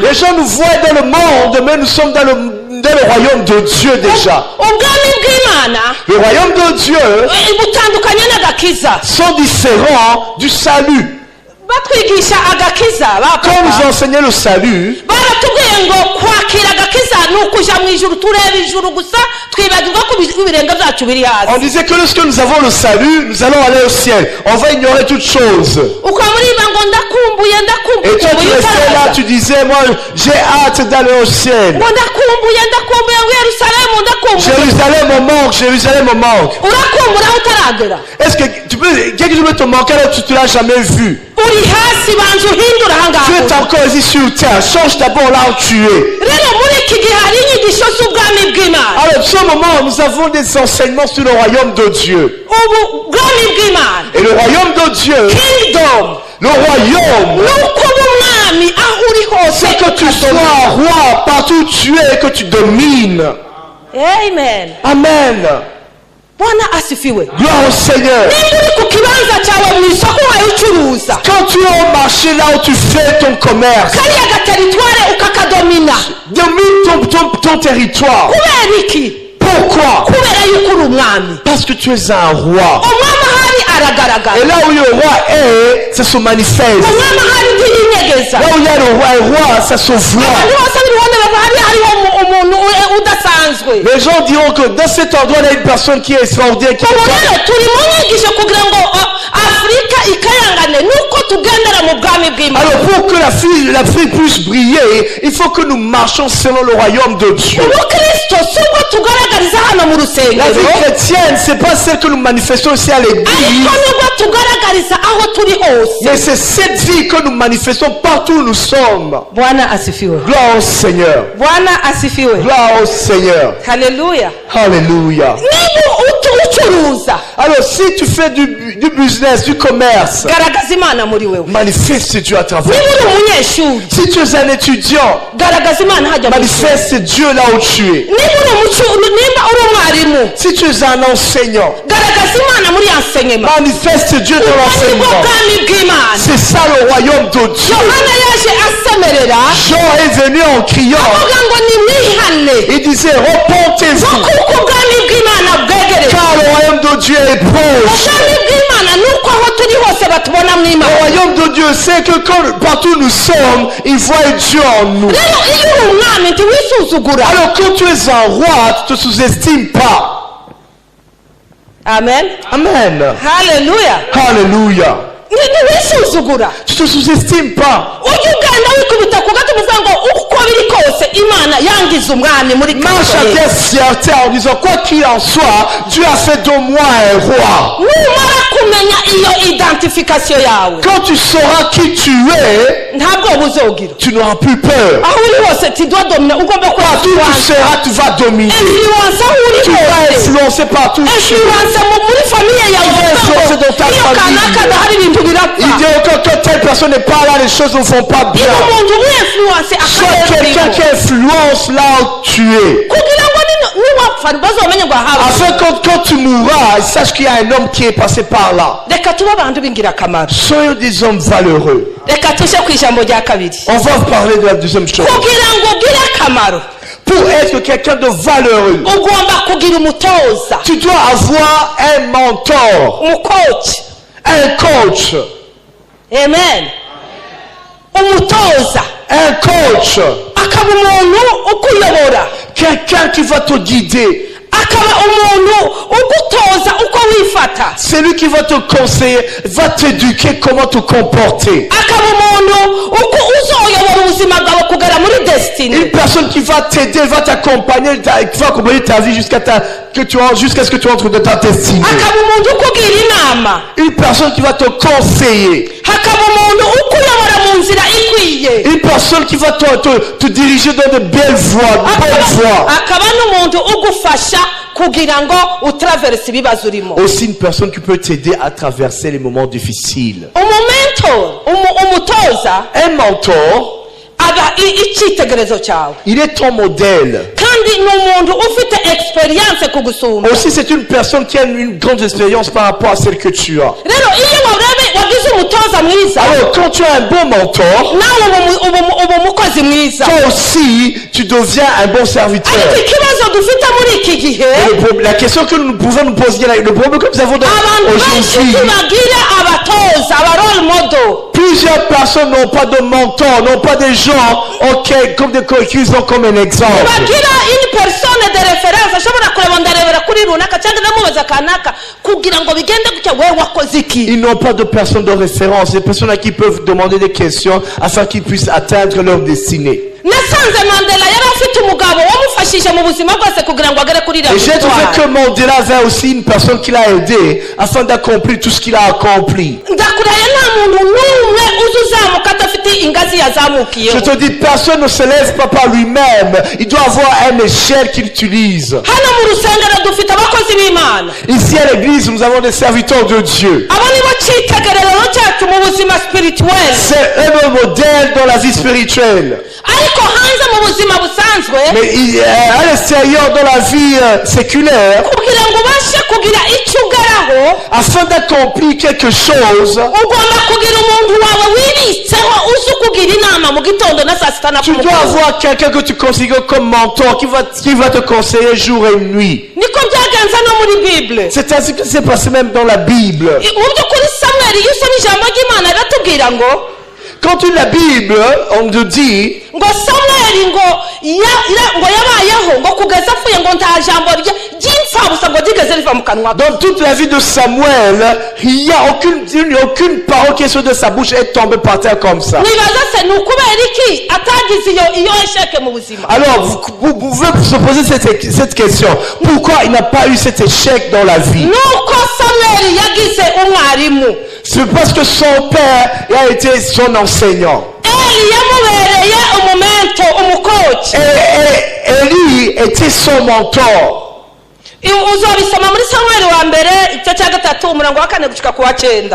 Les gens nous voient dans le monde, mais nous sommes dans le royaume de Dieu déjà. Le royaume de Dieu sont différents du salut. Quand nous enseignons le salut, on disait que lorsque nous avons le salut, nous allons aller au ciel. On va ignorer toutes choses. Et tu restais là, tu disais, moi j'ai hâte d'aller au ciel. Jérusalem me manque, Jérusalem me manque. Est-ce que tu peux, quelque chose te manquer là, tu ne l'as jamais vu? Tu es encore ici sur terre. Change d'abord là où tu es. Alors, en ce moment, nous avons des enseignements sur le royaume de Dieu. Et le royaume de Dieu, le royaume, c'est que tu sois roi partout où tu es et que tu domines. Amen. Amen. Gloire au Seigneur. Quand tu es au marché là où tu fais ton commerce, domine ton territoire. Pourquoi? Parce que tu es un roi. Et là où le roi est, ça se manifeste. Là où il y a le roi, ça se voit. Les gens diront que dans cet endroit, il y a une personne qui est extraordinaire. Alors pour que l'Afrique puisse briller, il faut que nous marchions selon le royaume de Dieu. La vie chrétienne, c'est pas celle que nous manifestons aussi à l'église, mais c'est cette vie que nous manifestons partout où nous sommes. Gloire au Seigneur. Gloire au Seigneur. Alléluia. Alléluia. Alors si tu fais du business, du commerce, manifeste Dieu à travers toi. Si tu es un étudiant, manifeste Dieu là où tu es. Si tu es un enseignant, manifeste Dieu dans l'enseignement. C'est ça le royaume de Dieu. Jean est venu en criant. Il disait, repentez-vous, car le royaume de Dieu est proche. Le royaume de Dieu, c'est que partout nous sommes, il voit Dieu en nous. Alors quand tu es un roi, tu ne te sous-estimes pas. Amen. Amen. Hallelujah. Hallelujah. Tu te sous-estimes pas. Marche à tes fiertés en disant quoi qu'il en soit, Dieu a fait de moi un roi. Quand tu sauras qui tu es, tu n'auras plus peur. Partout où tu seras, tu vas dominer. Tu vas influencer partout. Tu vas influencer dans ta famille. Il dit que telle personne n'est pas là, les choses ne vont pas bien. Sois quelqu'un qui influence là où tu es. Afin que quand tu mourras, sache qu'il y a un homme qui est passé par là. Soyons des hommes valeureux. On va parler de la deuxième chose. Pour être quelqu'un de valeureux, tu dois avoir un mentor, un coach. Amen. Un coach. Quelqu'un qui va te guider. C'est lui qui va te conseiller, va t'éduquer comment te comporter. Une personne qui va t'aider, va t'accompagner, qui va accompagner ta vie jusqu'à ce que tu entres dans ta destinée. Une personne qui va te conseiller. Une personne qui va te diriger dans de belles voies, Aussi une personne qui peut t'aider à traverser les moments difficiles. Un mentor, il est ton modèle. Aussi, c'est une personne qui a une grande expérience par rapport à celle que tu as. Alors, quand tu as un bon mentor, toi aussi, tu deviens un bon serviteur. La question que nous pouvons nous poser, le problème que nous avons aujourd'hui, plusieurs personnes n'ont pas de mentor, n'ont pas des gens comme des qu'ils ont comme un exemple. Ils n'ont pas de personnes de référence, des personnes à qui peuvent demander des questions afin qu'ils puissent atteindre leur destinée. Et j'ai trouvé que Mandela avait aussi une personne qui l'a aidé afin d'accomplir tout ce qu'il a accompli. Je te dis, personne ne se lève pas par lui-même. Il doit avoir une échelle qu'il utilise. Ici à l'église, nous avons des serviteurs de Dieu. C'est un modèle dans la vie spirituelle. Mais à l'extérieur, dans la vie séculaire, afin d'accomplir quelque chose, tu dois avoir quelqu'un que tu considères comme mentor qui va te conseiller jour et nuit. C'est ainsi que c'est passé même dans la Bible. Quand tu lis la Bible, on te dit dans toute la vie de Samuel, il n'y a aucune parole qui est sortie de sa bouche est tombée par terre comme ça. Alors, vous pouvez se poser cette question. Pourquoi il n'a pas eu cet échec dans la vie? C'est parce que son père a été son enseignant. Et Élie était son mentor.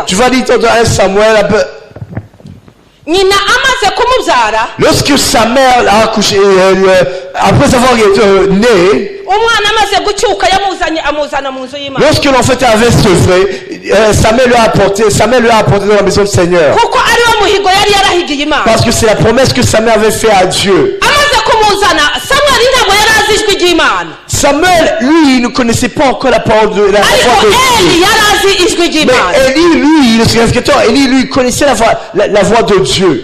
Tu vas lire dans 1 Samuel. Lorsque sa mère a accouché, après avoir été né, lorsque l'enfant avait sevré, Samuel lui a apporté dans la maison du Seigneur. Parce que c'est la promesse que Samuel avait fait à Dieu. Samuel, lui, ne connaissait pas encore la parole de la voix de Dieu. Mais Élie, lui, le sacrificateur, Élie, lui, connaissait la voix de Dieu.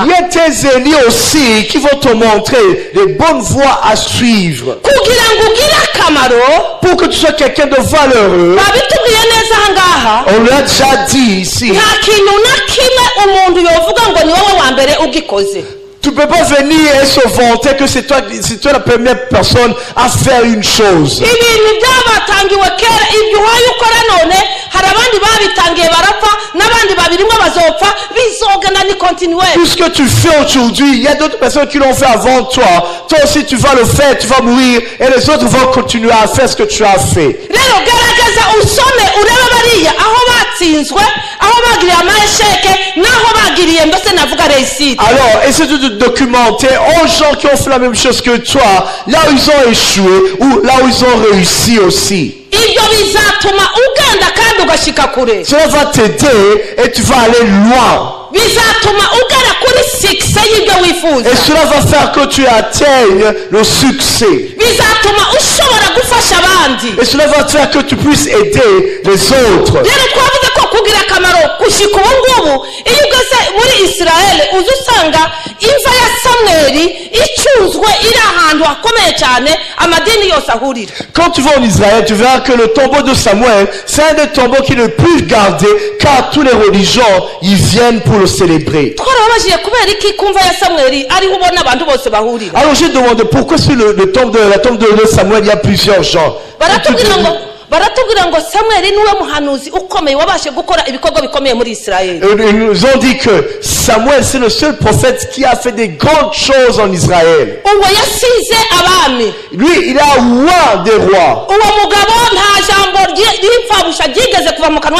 y a tes ennemis aussi qui vont te montrer les bonnes voies à suivre. Pour que tu sois quelqu'un de valeureux. On l'a déjà dit ici. Tu ne peux pas venir et se vanter que c'est toi la première personne à faire une chose. Tout ce que tu fais aujourd'hui, il y a d'autres personnes qui l'ont fait avant toi. Toi aussi tu vas le faire, tu vas mourir et les autres vont continuer à faire ce que tu as fait. Alors, essaie de te documenter aux gens qui ont fait la même chose que toi, là où ils ont échoué ou là où ils ont réussi aussi. Cela va t'aider et tu vas aller loin. Et cela va faire que tu atteignes le succès. Et cela va faire que tu puisses aider les autres. Quand tu vas en Israël, tu verras que le tombeau de Samuel, c'est un des tombeaux qui est le plus gardé, car tous les religions y viennent pour le célébrer. Alors j'ai demandé pourquoi sur la tombe de Samuel il y a plusieurs gens. Ils nous ont dit que Samuel c'est le seul prophète qui a fait des grandes choses en Israël. Lui il a roi des rois.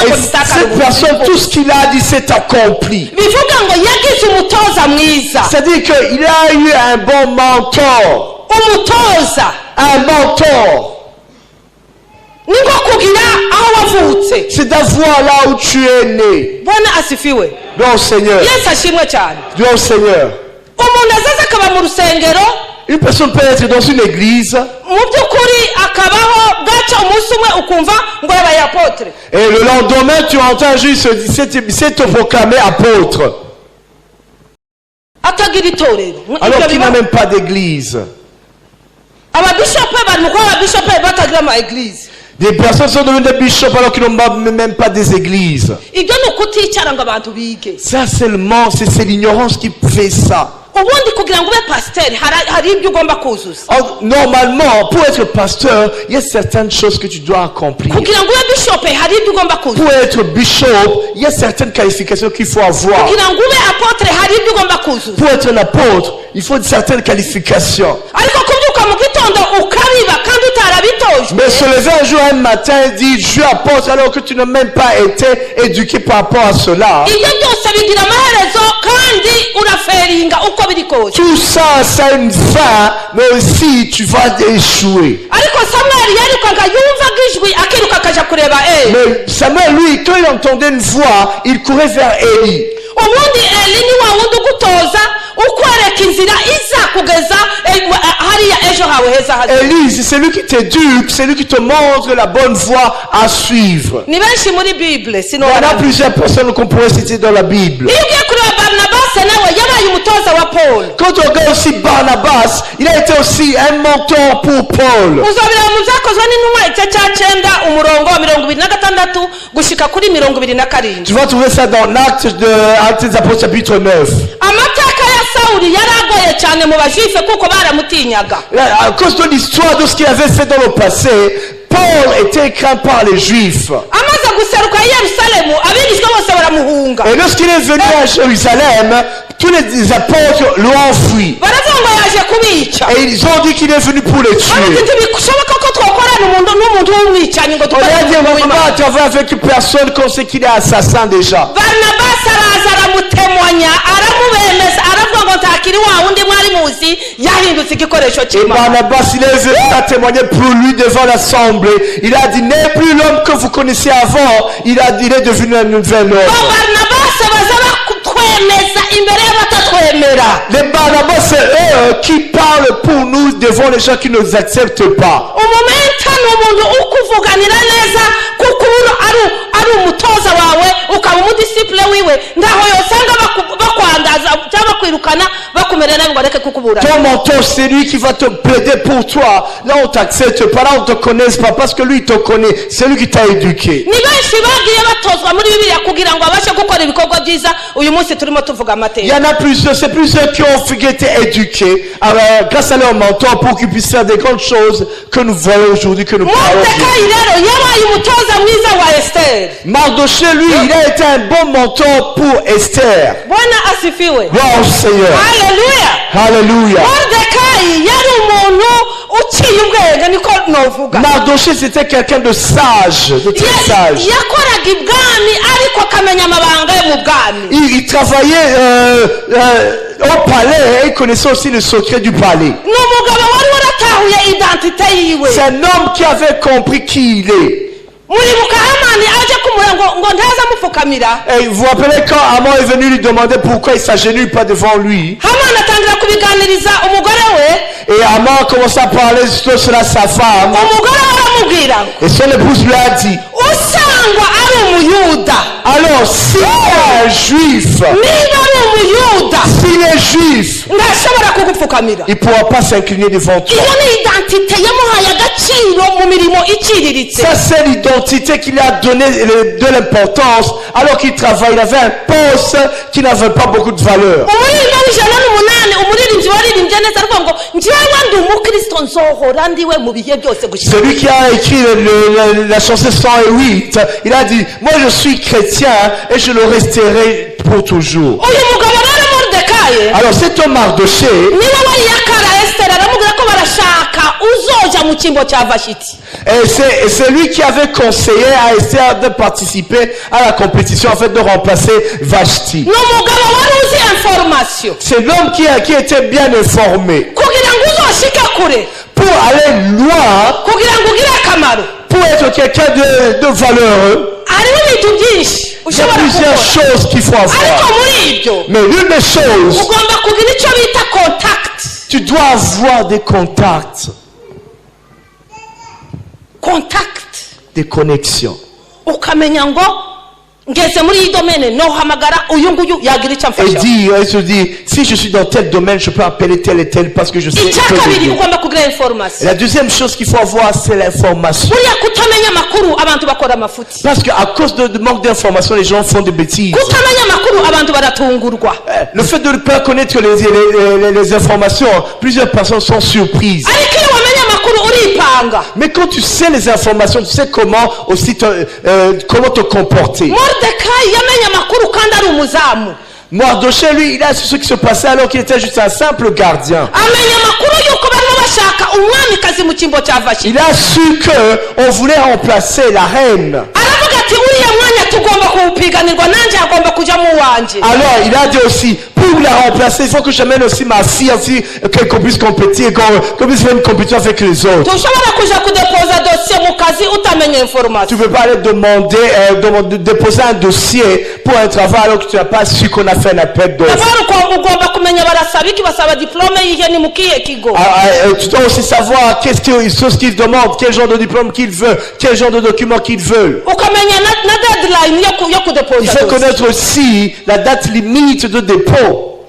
Et cette personne, tout ce qu'il a dit s'est accompli. C'est-à-dire qu'il a eu un bon mentor. Un mentor. C'est d'avoir là où tu es né. Gloire au Seigneur. Gloire au Seigneur. Une personne peut être dans une église et le lendemain tu entends juste c'est te proclamer apôtre alors qu'il n'a même pas d'église. Des personnes sont devenues des bishops alors qu'ils n'ont même pas des églises. Ça seulement, c'est l'ignorance qui fait ça. Normalement, pour être pasteur, il y a certaines choses que tu dois accomplir. Pour être bishop, il y a certaines qualifications qu'il faut avoir. Pour être un apôtre, il faut certaines qualifications. Mais se lever un jour, un matin, et dire je suis apôtre alors que tu n'as même pas été éduqué par rapport à cela. Tout ça, ça a une fin, mais aussi tu vas échouer. Mais Samuel, lui, quand il entendait une voix, il courait vers Élie. Élie, c'est lui qui t'éduque, c'est lui qui te montre la bonne voie à suivre. Il y en a plusieurs personnes qu'on pourrait citer dans la Bible. Quand on regarde aussi Barnabas, il a été aussi un mentor pour Paul. Tu vas trouver ça dans l'Acte des Apôtres chapitre 9. À cause de l'histoire de ce qu'il avait fait dans le passé, Paul était craint par les Juifs. Et lorsqu'il est venu à Jérusalem, tous les apôtres l'ont fui. Et ils ont dit qu'il est venu pour les tuer. On a dit on ne va pas travailler avec une personne qu'on sait qu'il est assassin déjà. Et Barnabas il est venu à témoigner pour lui devant l'assemblée. Il a dit n'est plus l'homme que vous connaissiez avant. Il est devenu un nouvel homme. Les Barnabas, c'est eux qui parlent pour nous devant les gens qui ne nous acceptent pas. Ton mentor, c'est lui qui va te plaider pour toi. Là, on t'accepte pas, là, on te connaît pas parce que lui, il te connaît. C'est lui qui t'a éduqué. Il y en a plusieurs, c'est plusieurs qui ont été éduqués grâce à leur mentor pour qu'ils puissent faire des grandes choses que nous voyons aujourd'hui, que nous parlons. Mardoché, lui, il a été un bon mentor pour Esther. Gloire au Seigneur. Alléluia. Mardoché, c'était quelqu'un de sage, de très sage. Il travaillait au palais et il connaissait aussi le secret du palais. C'est un homme qui avait compris qui il est. Et vous vous rappelez quand Haman est venu lui demander pourquoi il s'agenouille pas devant lui. Et Haman a commencé à parler sur cela à sa femme. Et son épouse lui a dit, alors s'il est un juif, s'il est juif, il ne pourra pas s'incliner devant toi. Ça c'est l'identité qu'il a donné de l'importance alors qu'il travaille. Il avait un poste qui n'avait pas beaucoup de valeur. Celui qui a écrit la chanson 108, il a dit, moi je suis chrétien et je le resterai pour toujours. Alors cet homme Mardoché, et c'est lui qui avait conseillé à Esther de participer à la compétition en fait de remplacer Vashti. C'est l'homme qui était bien informé. Pour aller loin, pour être quelqu'un de valeureux, il y a plusieurs choses qu'il faut avoir. Mais l'une des choses, tu dois avoir des contacts. Des connexions. Et se dit, si je suis dans tel domaine, je peux appeler tel et tel parce que je sais. Et la deuxième chose qu'il faut avoir, c'est l'information. Parce qu'à cause de manque d'information, les gens font des bêtises. Le fait de ne pas connaître les informations, plusieurs personnes sont surprises. Mais quand tu sais les informations, tu sais comment aussi comment te comporter. Mardoché, lui, il a su ce qui se passait alors qu'il était juste un simple gardien. Il a su qu'on voulait remplacer la reine. Alors il a dit aussi, pour la remplacer, il faut que j'amène aussi ma fille aussi, qu'on puisse compétir, qu'on puisse faire une compétition avec les autres. Tu ne peux pas aller demander, déposer un dossier pour un travail alors que tu n'as pas su qu'on a fait un appel d'offres. Tu dois aussi savoir ce qu'ils demandent, quel genre de diplôme qu'ils veulent, quel genre de documents qu'ils veulent. Il faut connaître aussi la date limite de dépôt.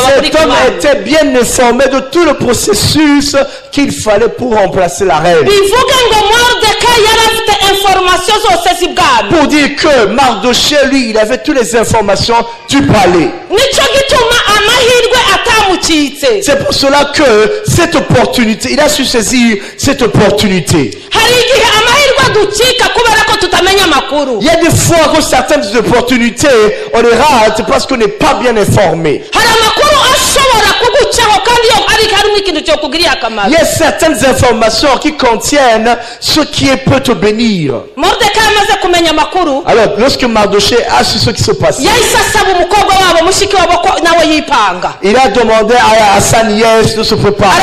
Cet homme était bien informé de tout le processus qu'il fallait pour remplacer la reine. Pour dire que Mardoché, lui, il avait toutes les informations du palais. C'est pour cela que cette opportunité, il a su saisir cette opportunité. Il y a des fois que certaines opportunités, on les rate parce qu'on n'est pas bien informé. Il y a certaines informations qui contiennent ce qui peut te bénir. Alors, lorsque Mardoché a su ce qui se passe, Il a demandé à sa nièce de se préparer.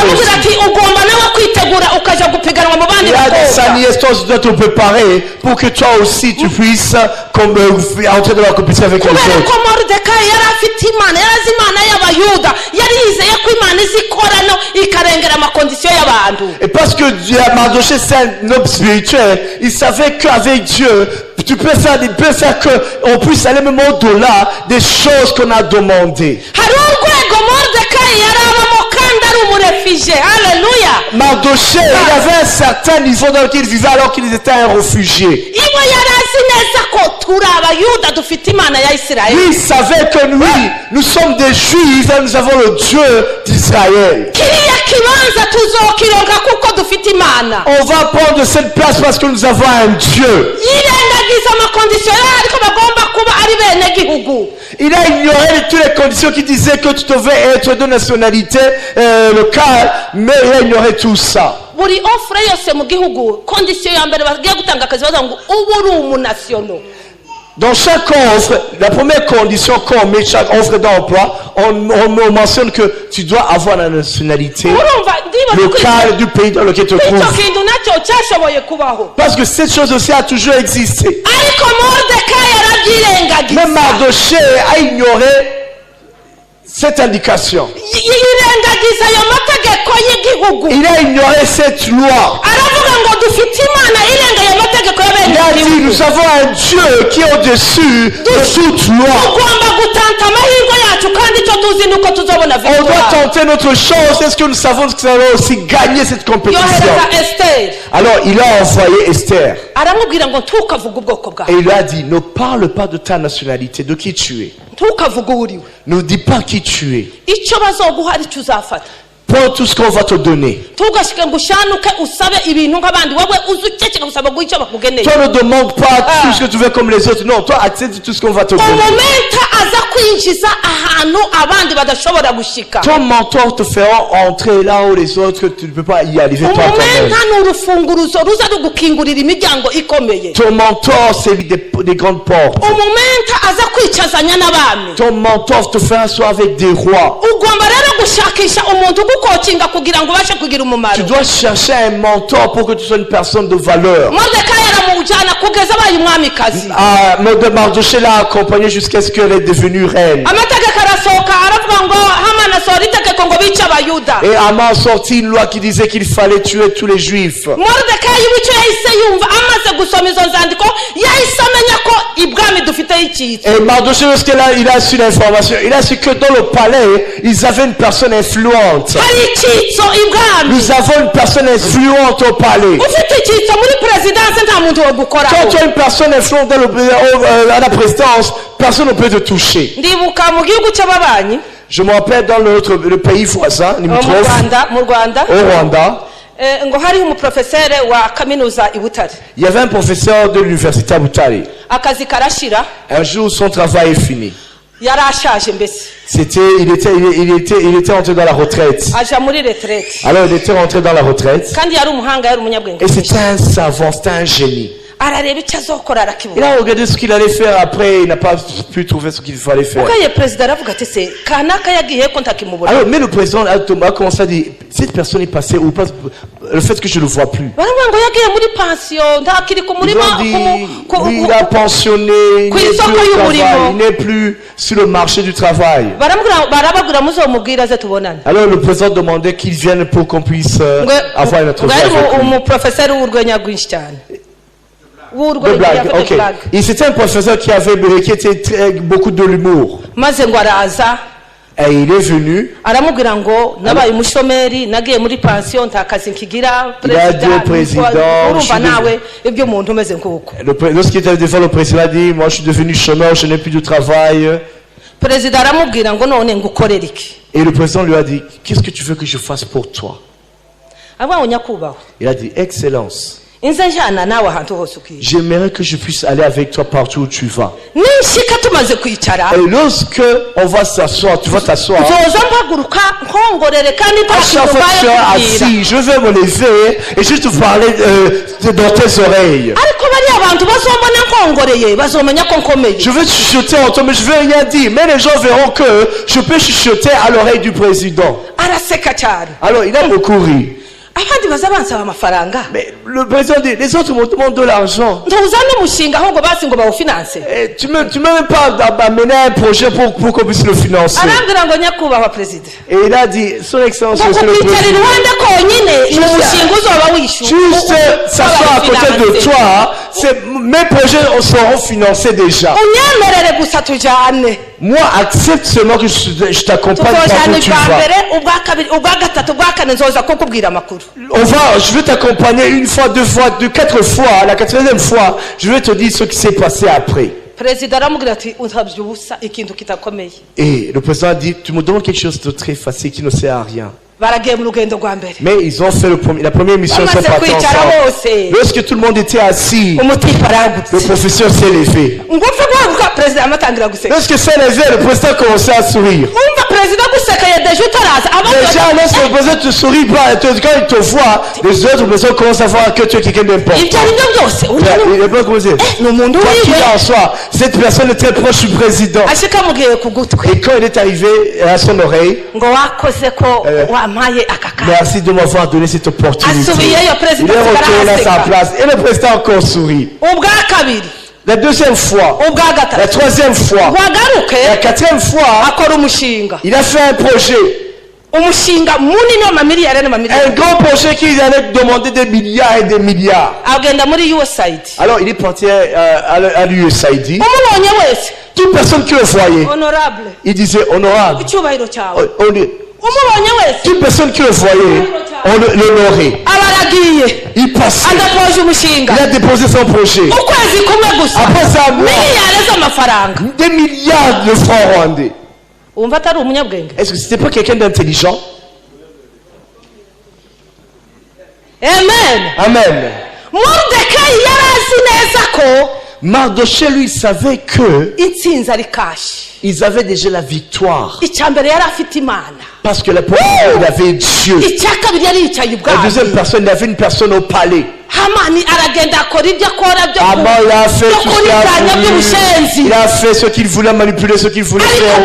Il a dit à sa nièce, toi tu dois te préparer pour que toi aussi tu puisses entrer dans la compétition avec les autres. Et parce que Mardochée c'est un homme spirituel, il savait qu'avec Dieu, tu peux faire qu'on puisse aller même au-delà des choses qu'on a demandées. Mardochée, il avait un certain niveau dans lequel il vivait alors qu'il était un réfugié. Lui, il savait que nous sommes des Juifs et nous avons le Dieu d'Israël. On va prendre cette place parce que nous avons un Dieu. Il a ignoré toutes les conditions qui disaient que tu devais être de nationalité locale, mais il a ignoré tout ça. Dans chaque offre, la première condition qu'on met chaque offre d'emploi, on mentionne que tu dois avoir la nationalité locale du pays dans lequel tu te trouves. Parce que cette chose aussi a toujours existé. Mais Mardochée a ignoré cette indication. Il a ignoré cette loi. Il a dit, nous avons un Dieu qui est au-dessus de toute loi. On doit tenter notre chance. Est-ce que nous savons que nous allons aussi gagner cette compétition? Alors il a envoyé Esther. Et il lui a dit, ne parle pas de ta nationalité, de qui tu es. Ne dis pas qui tu es. Prends tout ce qu'on va te donner. Toi ne demande pas tout ce que tu veux comme les autres. Non, toi accepte tout ce qu'on va te donner. Ton mentor te fera entrer là où les autres tu ne peux pas y arriver toi-même. Ton mentor c'est des grandes portes. Ton mentor te fera asseoir avec des rois. Tu dois chercher un mentor pour que tu sois une personne de valeur. Mardochée l'a accompagnée jusqu'à ce qu'elle est devenue reine. Et Haman a sorti une loi qui disait qu'il fallait tuer tous les juifs. Et Mardochée, lorsqu'il a su l'information, il a su que dans le palais, ils avaient une personne influente. Nous avons une personne influente au palais. Quand tu as une personne influente à la présidence, personne ne peut te toucher. Je me rappelle dans le pays voisin, au Rwanda. Il y avait un professeur de l'université à Butare. Un jour, son travail est fini. Il était entré dans la retraite. Alors il était rentré dans la retraite. Et c'était un savant, c'était un génie. Il a regardé ce qu'il allait faire après, il n'a pas pu trouver ce qu'il fallait faire. Alors, mais le président a commencé à dire, cette personne est passée ou pas, le fait que je ne le vois plus. Ils ont dit, oui, il a pensionné, il n'est plus sur le marché du travail. Alors le président demandait qu'il vienne pour qu'on puisse avoir une entrevue avec lui. De blague, ok. Et c'était un professeur qui était beaucoup de l'humour. Et il est venu. Il a dit au président, lorsqu'il était devant le président, il a dit, moi je suis devenu chômeur, je n'ai plus de travail. Et le président lui a dit, qu'est-ce que tu veux que je fasse pour toi? Il a dit, Excellence. J'aimerais que je puisse aller avec toi partout où tu vas. Et lorsque on va s'asseoir, tu vas t'asseoir. À chaque fois que tu es assis, je vais me lever et je te parler dans tes oreilles. Je veux chuchoter en toi, mais je veux rien dire. Mais les gens verront que je peux chuchoter à l'oreille du président. Alors il a beaucoup ri. Mais le président dit, les autres me demandent de l'argent. Tu ne m'as même pas amené un projet pour qu'on puisse le financer. Et il a dit, son excellence, monsieur le président, juste s'asseoir à côté de toi, mes projets seront financés déjà. Moi, accepte seulement que je t'accompagne partout où tu vas. Je vais t'accompagner une fois, deux fois, quatre fois. La quatrième fois, je vais te dire ce qui s'est passé après. Et le président a dit, tu me donnes quelque chose de très facile qui ne sert à rien. Mais ils ont fait la première mission, ils sont partis ensemble. Lorsque tout le monde était assis, le professeur s'est levé. Lorsque s'est levé, le président commençait à sourire. Déjà, lorsque le président te sourit pas, quand il te voit, les autres personnes commencent à voir que tu es quelqu'un d'important. Quoi qu'il en soit, cette personne est très proche du président. Et quand il est arrivé à son oreille, merci de m'avoir donné cette opportunité. Il est retourné à sa place et le président encore sourit. La deuxième fois, la troisième fois, la quatrième fois, il a fait un projet. Un grand projet qui allait demander des milliards et des milliards. Alors il est parti à l'USAID. Toute personne qui le voyait, il disait honorable. Toute personne qui le voyait, on l'honorait. Il passait. Il a déposé son projet. Après ça, des milliards de francs rwandais. Est-ce que c'était pas quelqu'un d'intelligent? Amen. Mardochée, lui, savait que ils avaient déjà la victoire. Parce que la première, il avait Dieu. La deuxième personne, il avait une personne au palais. Haman, il a fait tout ce qu'il a voulu. Il a fait ce qu'il voulait, manipuler ce qu'il voulait faire.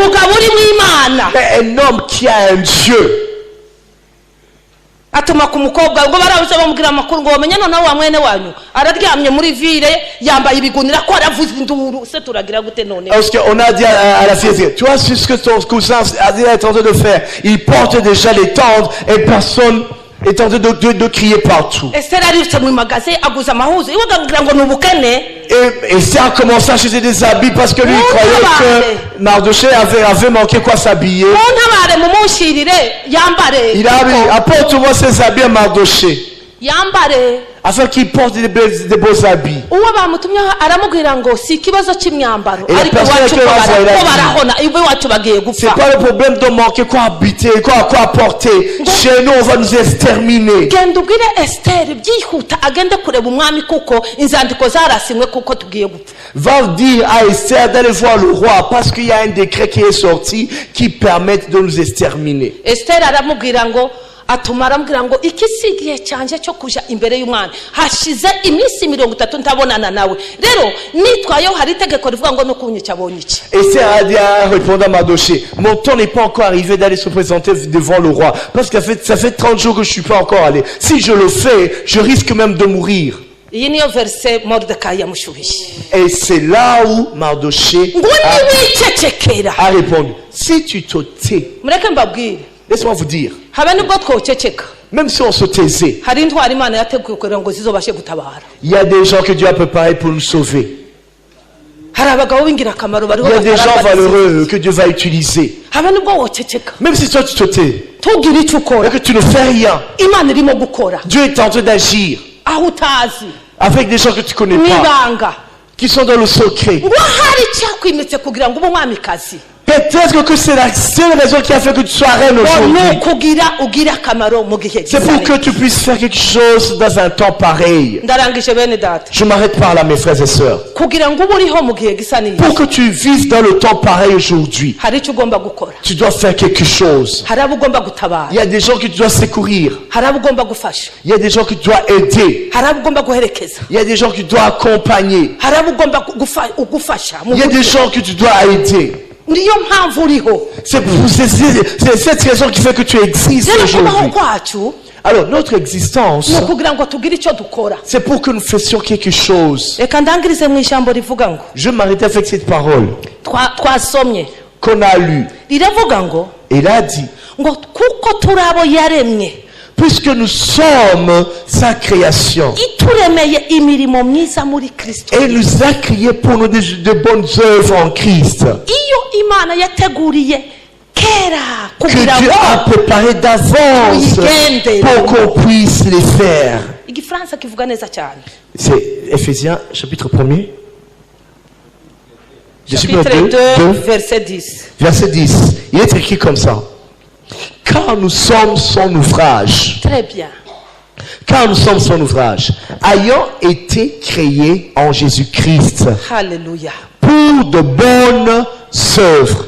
Mais un homme qui a un Dieu. Parce qu'on a dit à la fille, tu vois ce que ton cousin est en train de faire. Il porte déjà les tentes et personne est en train de crier partout. Et Esther a commencé à acheter des habits parce que lui il croyait que Mardochée avait manqué quoi s'habiller. Il a dit, apporte-moi ces habits à Mardochée. Afin qu'il porte des beaux habits. Et la personne c'est pas le problème de manquer quoi habiter, quoi porter. Chez nous, on va nous exterminer. Va dire à Esther d'aller voir le roi parce qu'il y a un décret qui est sorti qui permet de nous exterminer. Atumara ngo ikisigiye cyanje cyo kuja imbere y'umwana hashize iminsi 30 ntabonana nawe rero nitwayo hari tegeko rivuga ngo no kunyica bonyica. Et c'est à répondre à Mardochée, mon temps n'est pas encore arrivé d'aller se présenter devant le roi parce que ça fait 30 jours que je suis pas encore allé. Si je le fais, je risque même de mourir. Et c'est là où Mardochée a répondu, si tu te tais, laisse-moi vous dire, même si on se taisait, il y a des gens que Dieu a préparés pour nous sauver. Il y a des gens valeureux que Dieu va utiliser. Même si toi tu te tais et que tu ne fais rien, Dieu est en train d'agir avec des gens que tu ne connais pas, qui sont dans le secret. Peut-être que c'est la seule raison qui a fait que tu sois reine aujourd'hui. C'est pour que tu puisses faire quelque chose dans un temps pareil. Je m'arrête par là, mes frères et sœurs. Pour que tu vives dans le temps pareil aujourd'hui, tu dois faire quelque chose. Il y a des gens que tu dois secourir. Il y a des gens que tu dois aider. Il y a des gens que tu dois accompagner. Il y a des gens que tu dois aider. C'est cette raison qui fait que tu existes aujourd'hui. Alors notre existence, c'est pour que nous fassions quelque chose. Je m'arrête avec cette parole qu'on a lue. Il a dit, puisque nous sommes sa création, et nous a créé pour nous de bonnes œuvres en Christ, que Dieu a préparé d'avance pour qu'on puisse les faire. C'est Ephésiens chapitre 1er. Chapitre 2, verset 10. Verset 10. Il est écrit comme ça. Car nous sommes son ouvrage. Très bien. Car nous sommes son ouvrage, ayant été créés en Jésus-Christ. Alléluia. Pour de bonnes œuvres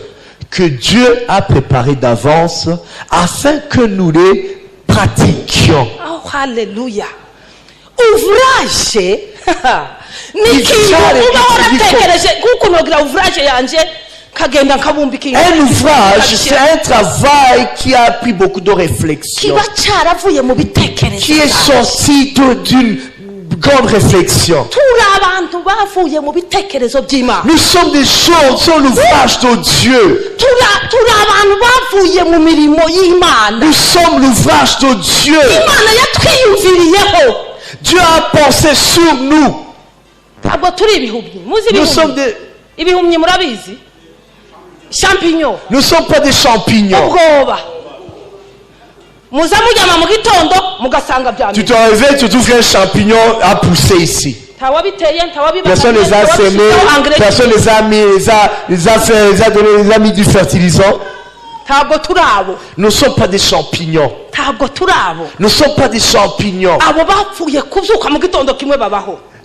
que Dieu a préparées d'avance afin que nous les pratiquions. Oh, alléluia. Ouvrage. Un ouvrage, c'est un travail qui a pris beaucoup de réflexion, qui est sorti d'une grande réflexion. Nous sommes des gens, sur l'ouvrage de Dieu. Nous sommes l'ouvrage de Dieu. Dieu a pensé sur nous. Nous sommes des... champignons. Nous ne sommes pas des champignons. Tu te réveilles, tu trouves qu'un champignon a poussé ici. Personne les a semés, personne les a mis, les a mis du fertilisant. Nous ne sommes pas des champignons. Nous ne sommes pas des champignons.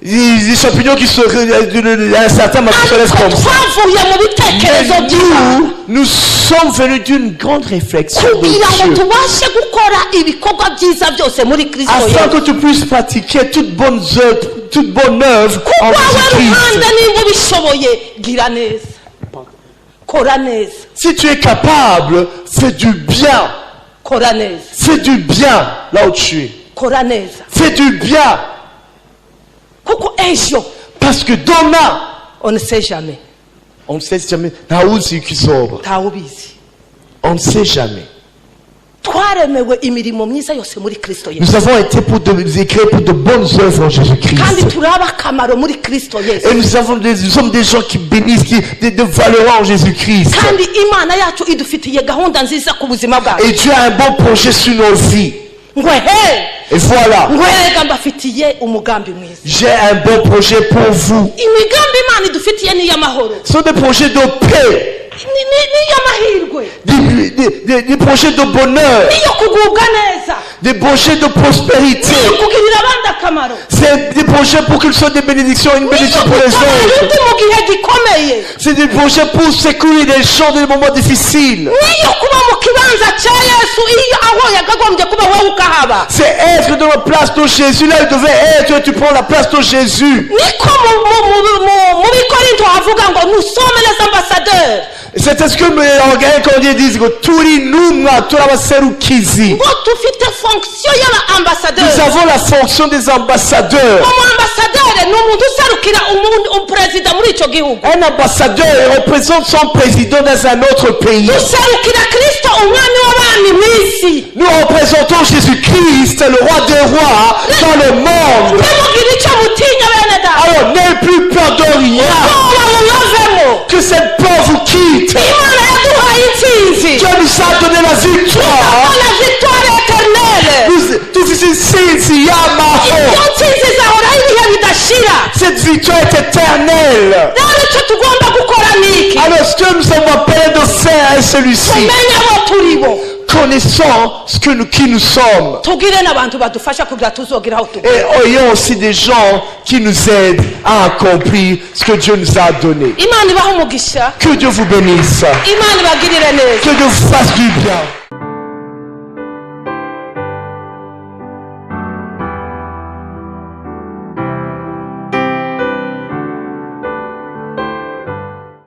Les champignons qui se un certain moment se laissent comme ça. Mais nous sommes venus d'une grande réflexion de Dieu, afin que tu puisses pratiquer toute bonne œuvre en Jésus-Christ. Si tu es capable, fais du bien. Fais du bien là où tu es. Fais du bien. Parce que demain, on ne sait jamais. On ne sait jamais. On ne sait jamais. Nous avons été créés pour de bonnes œuvres en Jésus-Christ. Et nous sommes des gens qui bénissent, de valeurs en Jésus-Christ. Et Dieu a un bon projet sur nos vies. Et voilà, j'ai un bon projet pour vous. Ce sont des projets de paix, des projets de bonheur, des projets de prospérité. C'est des projets pour qu'ils soient des bénédictions, une bénédiction pour les autres. C'est des projets pour secourir les gens dans les moments difficiles. C'est être dans la place de Jésus. Là, il devait être et tu prends la place de Jésus. C'est ce que les Anglais disent. Nous avons la fonction des ambassadeurs. Un ambassadeur représente son président dans un autre pays. Nous représentons Jésus-Christ, le roi des rois, dans le monde. Alors n'ayez plus peur de rien. Que cette peur vous quitte. Dieu nous a donné la victoire. C'est cette victoire est éternelle. Alors ce que nous sommes appelés de faire est celui-ci. Connaissons qui nous sommes. Et ayons aussi des gens qui nous aident à accomplir ce que Dieu nous a donné. Que Dieu vous bénisse. Que Dieu vous fasse du bien.